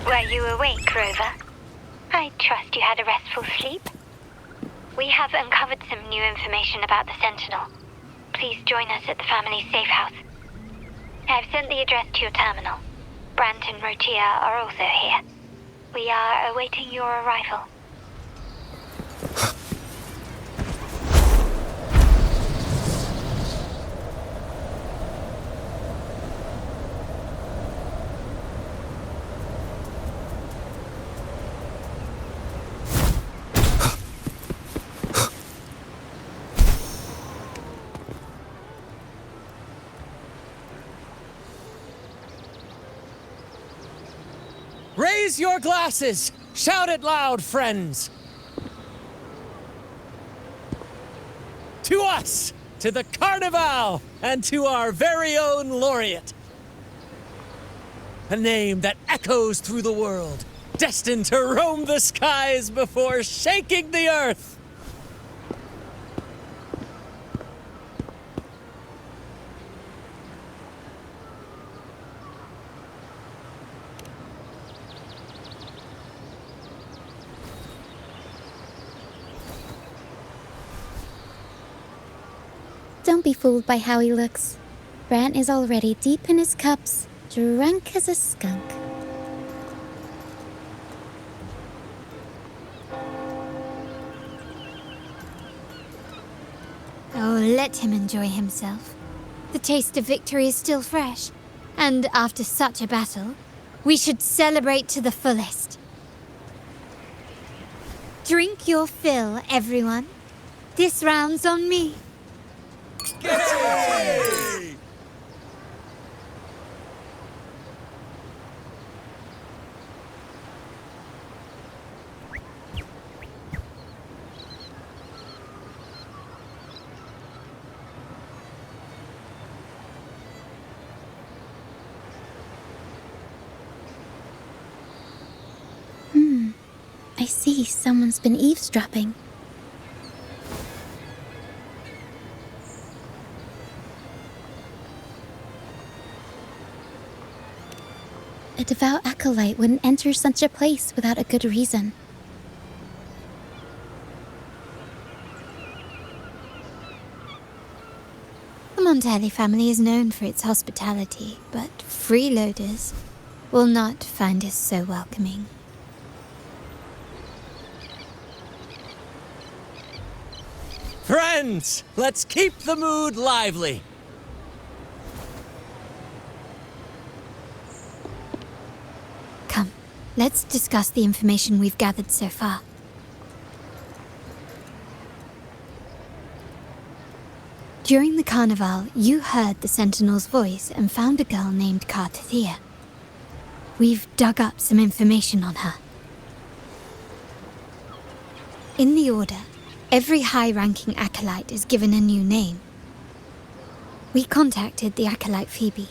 Were you awake, Rover? I trust you had a restful sleep. We have uncovered some new information about the Sentinel. Please join us at the family's safe house. I've sent the address to your terminal. Brant and Rotia are also here. We are awaiting your arrival. Raise your glasses! Shout it loud, friends! To us! To the Carnival! And to our very own laureate! A name that echoes through the world, destined to roam the skies before shaking the earth! Don't be fooled by how he looks. Brant is already deep in his cups, drunk as a skunk. Oh, let him enjoy himself. The taste of victory is still fresh, and after such a battle, we should celebrate to the fullest. Drink your fill, everyone. This round's on me. I see someone's been eavesdropping. A devout acolyte wouldn't enter such a place without a good reason. The Montelli family is known for its hospitality, but freeloaders will not find us so welcoming. Friends, let's keep the mood lively. Come, let's discuss the information we've gathered so far. During the carnival, you heard the Sentinel's voice and found a girl named Cartathea. We've dug up some information on her. In the Order, every high-ranking acolyte is given a new name. We contacted the acolyte Phoebe.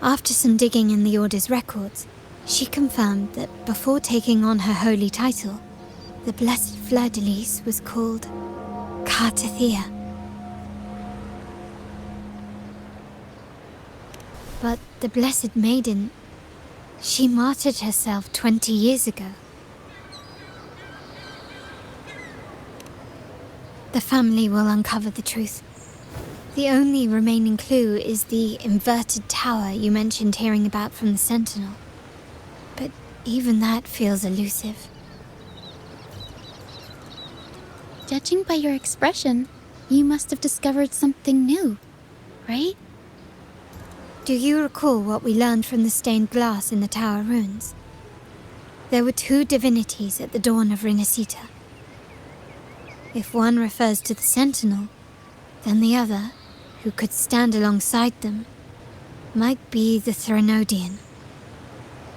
After some digging in the Order's records, she confirmed that before taking on her holy title, the Blessed Fleur-de-Lis was called Cartathea. But the Blessed Maiden, she martyred herself 20 years ago. The family will uncover the truth. The only remaining clue is the inverted tower you mentioned hearing about from the Sentinel. But even that feels elusive. Judging by your expression, you must have discovered something new, right? Do you recall what we learned from the stained glass in the tower ruins? There were two divinities at the dawn of Renacita. If one refers to the Sentinel, then the other, who could stand alongside them, might be the Threnodian.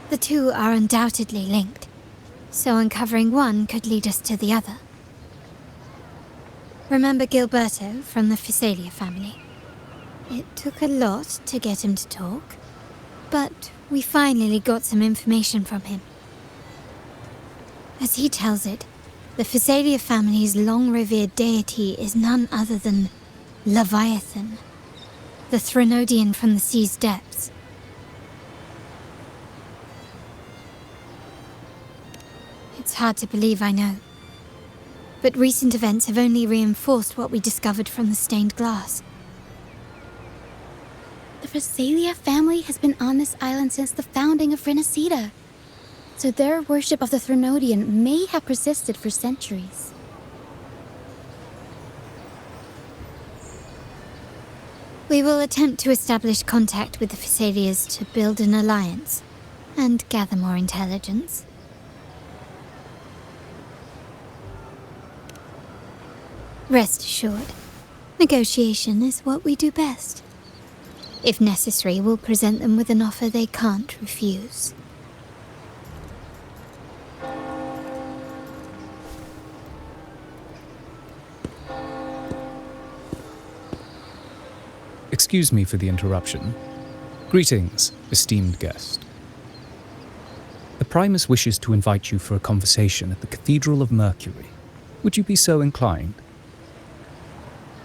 The two are undoubtedly linked, so uncovering one could lead us to the other. Remember Gilberto from the Physalia family? It took a lot to get him to talk, but we finally got some information from him. As he tells it, the Physalia family's long-revered deity is none other than Leviathan, the Threnodian from the sea's depths. It's hard to believe, I know. But recent events have only reinforced what we discovered from the stained glass. The Phasalia family has been on this island since the founding of Renacida, so their worship of the Threnodian may have persisted for centuries. We will attempt to establish contact with the Phasalias to build an alliance and gather more intelligence. Rest assured, negotiation is what we do best. If necessary, we'll present them with an offer they can't refuse. Excuse me for the interruption. Greetings, esteemed guest. The Primus wishes to invite you for a conversation at the Cathedral of Mercury. Would you be so inclined?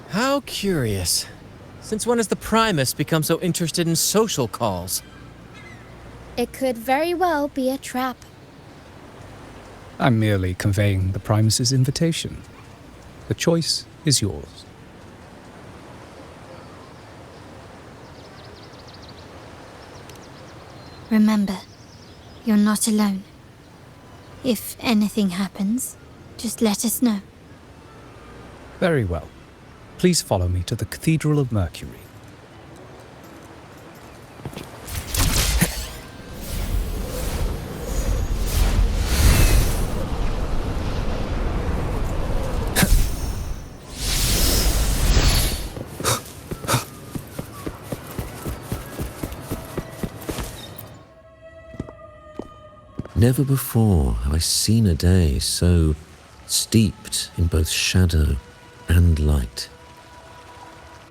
How curious. Since when has the Primus become so interested in social calls? It could very well be a trap. I'm merely conveying the Primus's invitation. The choice is yours. Remember, you're not alone. If anything happens, just let us know. Very well. Please follow me to the Cathedral of Mercury. Never before have I seen a day so steeped in both shadow and light.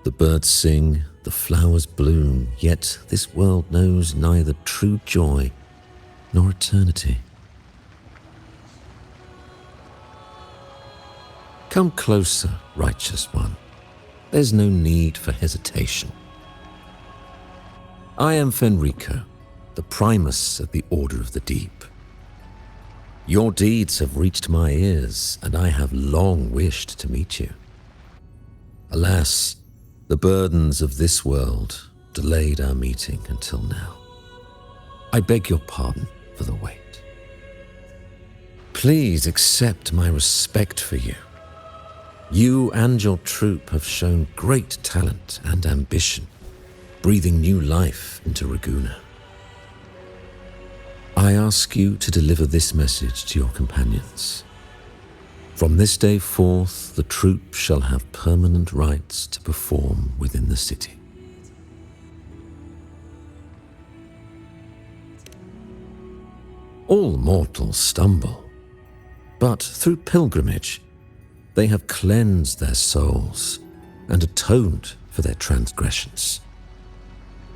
The birds sing, the flowers bloom, yet this world knows neither true joy nor eternity. Come closer, righteous one. There's no need for hesitation. I am Fenrico, the Primus of the Order of the Deep. Your deeds have reached my ears, and I have long wished to meet you. Alas, the burdens of this world delayed our meeting until now. I beg your pardon for the wait. Please accept my respect for you. You and your troop have shown great talent and ambition, breathing new life into Raguna. I ask you to deliver this message to your companions. From this day forth, the troop shall have permanent rights to perform within the city. All mortals stumble, but through pilgrimage, they have cleansed their souls and atoned for their transgressions.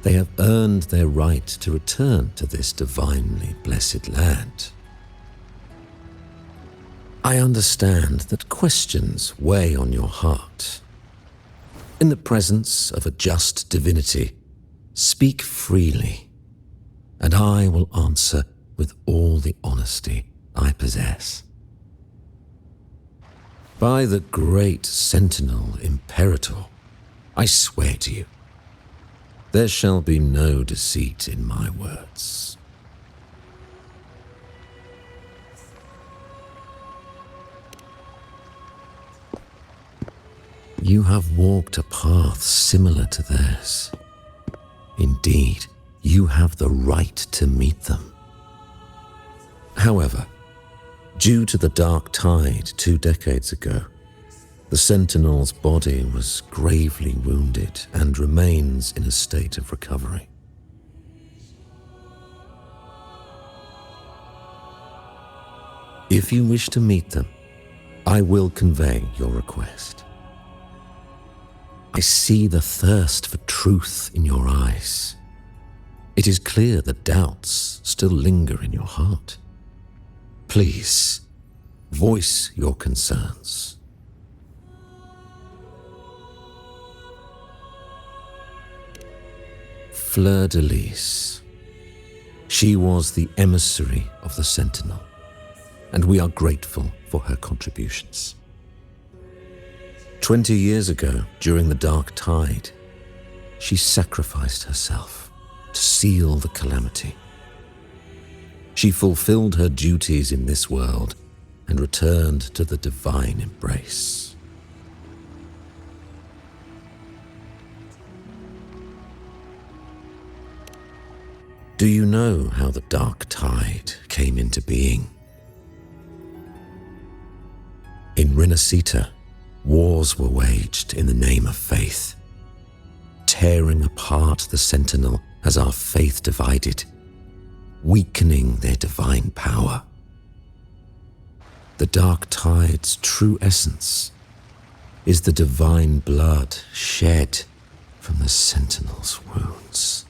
They have earned their right to return to this divinely blessed land. I understand that questions weigh on your heart. In the presence of a just divinity, speak freely, and I will answer with all the honesty I possess. By the great Sentinel Imperator, I swear to you, there shall be no deceit in my words. You have walked a path similar to theirs. Indeed, you have the right to meet them. However, due to the dark tide 2 decades ago, the Sentinel's body was gravely wounded and remains in a state of recovery. If you wish to meet them, I will convey your request. I see the thirst for truth in your eyes. It is clear that doubts still linger in your heart. Please, voice your concerns. Fleur-de-Lis. She was the emissary of the Sentinel. and we are grateful for her contributions. 20 years ago, during the Dark Tide, she sacrificed herself to seal the calamity. She fulfilled her duties in this world and returned to the divine embrace. Do you know how the Dark Tide came into being? In Rinascita, wars were waged in the name of faith, tearing apart the Sentinel as our faith divided, weakening their divine power. The Dark Tide's true essence is the divine blood shed from the Sentinel's wounds.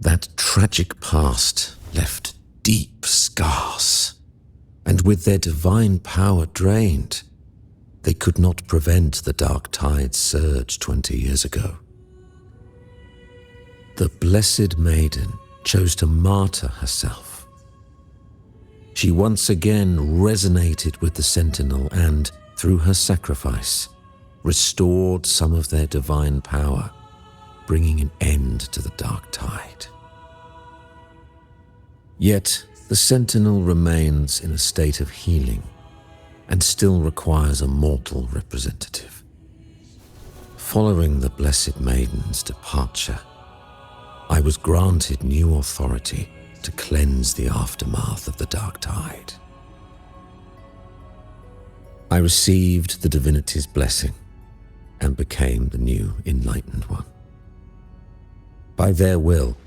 That tragic past left deep scars, and with their divine power drained, they could not prevent the Dark Tide's surge 20 years ago. The Blessed Maiden chose to martyr herself. She once again resonated with the Sentinel and, through her sacrifice, restored some of their divine power, bringing an end to the Dark Tide. Yet, the Sentinel remains in a state of healing and still requires a mortal representative. Following the Blessed Maiden's departure, I was granted new authority to cleanse the aftermath of the Dark Tide. I received the divinity's blessing and became the new Enlightened One. By their will,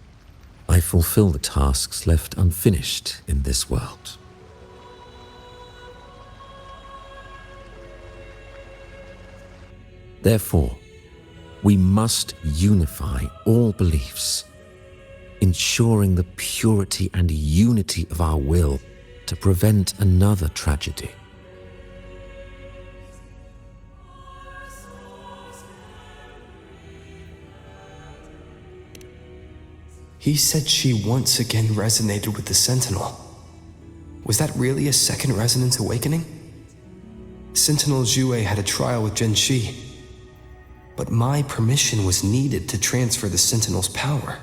I fulfill the tasks left unfinished in this world. Therefore, we must unify all beliefs, ensuring the purity and unity of our will to prevent another tragedy. He said she once again resonated with the Sentinel. Was that really a second resonance awakening? Sentinel Jue had a trial with Gen Shi, but my permission was needed to transfer the Sentinel's power.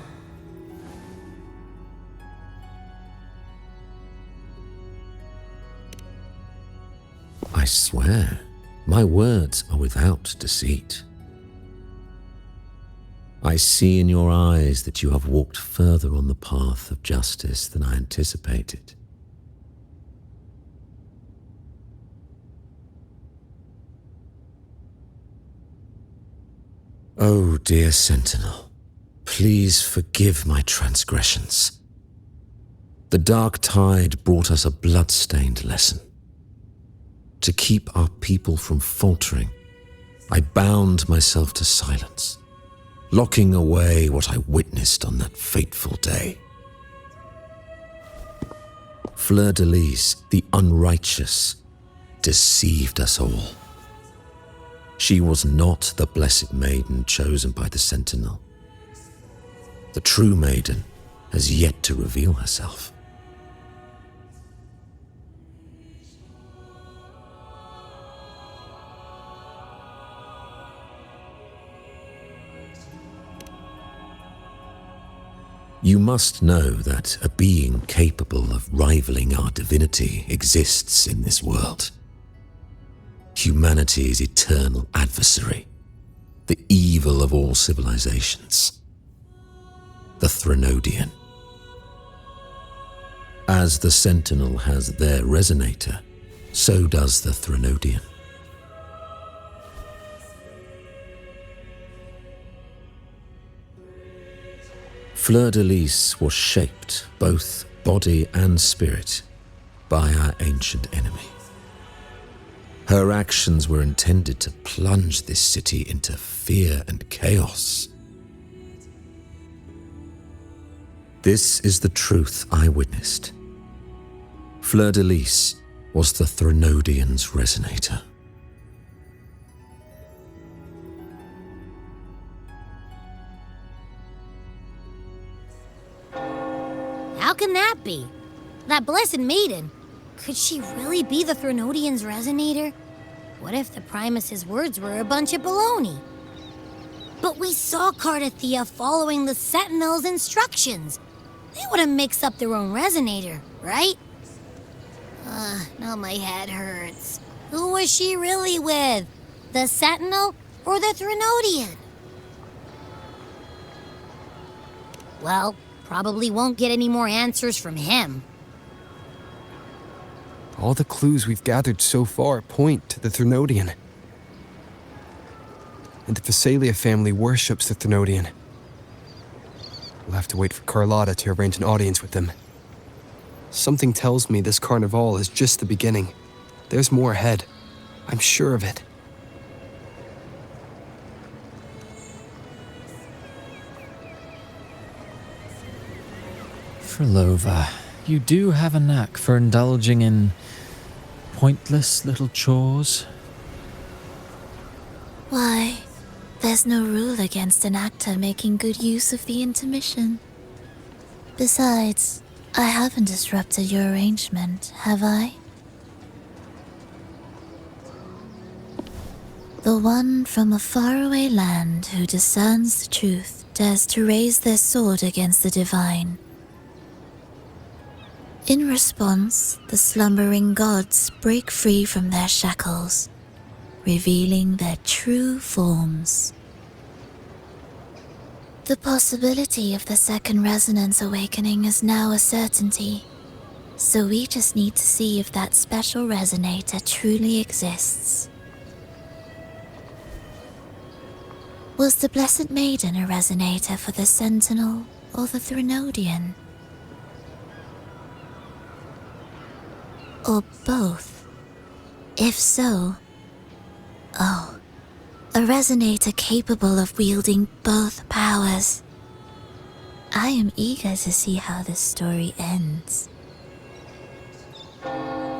I swear, my words are without deceit. I see in your eyes that you have walked further on the path of justice than I anticipated. Oh, dear Sentinel, please forgive my transgressions. The Dark Tide brought us a blood-stained lesson. To keep our people from faltering, I bound myself to silence, locking away what I witnessed on that fateful day. Fleur-de-Lis, the unrighteous, deceived us all. She was not the Blessed Maiden chosen by the Sentinel. The true Maiden has yet to reveal herself. You must know that a being capable of rivaling our divinity exists in this world. Humanity's eternal adversary, the evil of all civilizations, the Threnodian. As the Sentinel has their resonator, so does the Threnodian. Fleur-de-Lis was shaped, both body and spirit, by our ancient enemy. Her actions were intended to plunge this city into fear and chaos. This is the truth I witnessed. Fleur-de-Lis was the Threnodian's resonator. How can that be? That Blessed Maiden, Could she really be the Threnodian's resonator? What if the Primus's words were a bunch of baloney? But we saw Cardathea following the Sentinel's instructions. They wouldn't mix up their own resonator, right? Now my head hurts. Who was she really with? The Sentinel or the Threnodian? Well, probably won't get any more answers from him. All the clues we've gathered so far point to the Threnodian. And the Phasalia family worships the Threnodian. We'll have to wait for Carlotta to arrange an audience with them. Something tells me this carnival is just the beginning. There's more ahead. I'm sure of it. Frolova, you do have a knack for indulging in pointless little chores. Why, there's no rule against an actor making good use of the intermission. Besides, I haven't disrupted your arrangement, have I? The one from a faraway land who discerns the truth dares to raise their sword against the divine. In response, the slumbering gods break free from their shackles, revealing their true forms. The possibility of the second resonance awakening is now a certainty, so we just need to see if that special resonator truly exists. Was the Blessed Maiden a resonator for the Sentinel or the Threnodian? Or both? If so, a resonator capable of wielding both powers. I am eager to see how this story ends.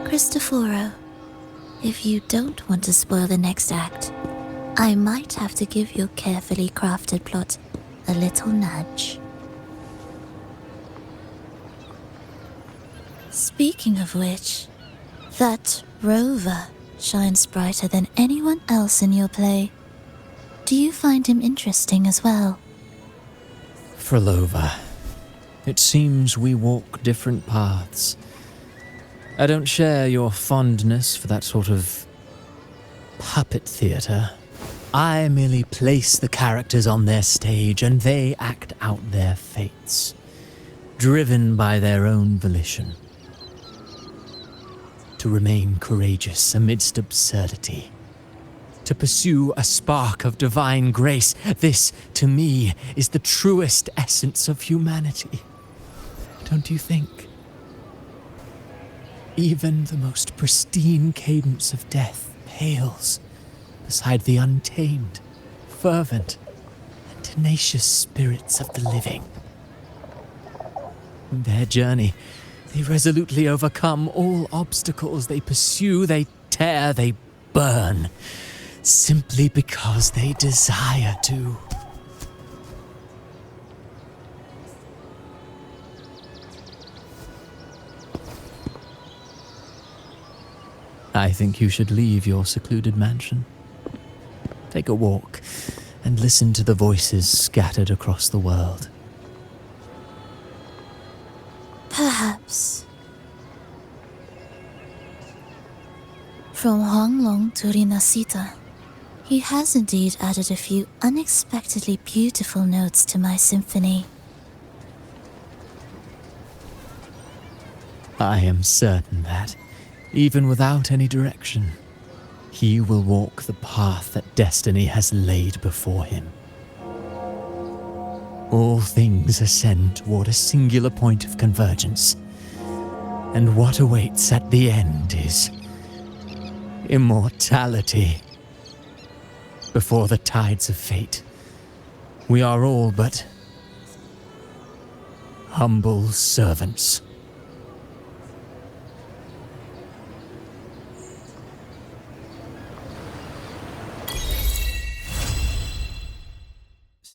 Cristoforo, if you don't want to spoil the next act, I might have to give your carefully crafted plot a little nudge. Speaking of which, that rover shines brighter than anyone else in your play. Do you find him interesting as well? Frolova, it seems we walk different paths. I don't share your fondness for that sort of puppet theatre. I merely place the characters on their stage and they act out their fates, driven by their own volition. To remain courageous amidst absurdity. To pursue a spark of divine grace. This, to me, is the truest essence of humanity. Don't you think? Even the most pristine cadence of death pales beside the untamed, fervent, and tenacious spirits of the living. In their journey, they resolutely overcome all obstacles. They pursue, they tear, they burn, simply because they desire to. I think you should leave your secluded mansion. Take a walk and listen to the voices scattered across the world. Perhaps. From Huanglong to Rinasita, he has indeed added a few unexpectedly beautiful notes to my symphony. I am certain that, even without any direction, he will walk the path that destiny has laid before him. All things ascend toward a singular point of convergence, and what awaits at the end is immortality. Before the tides of fate, we are all but humble servants.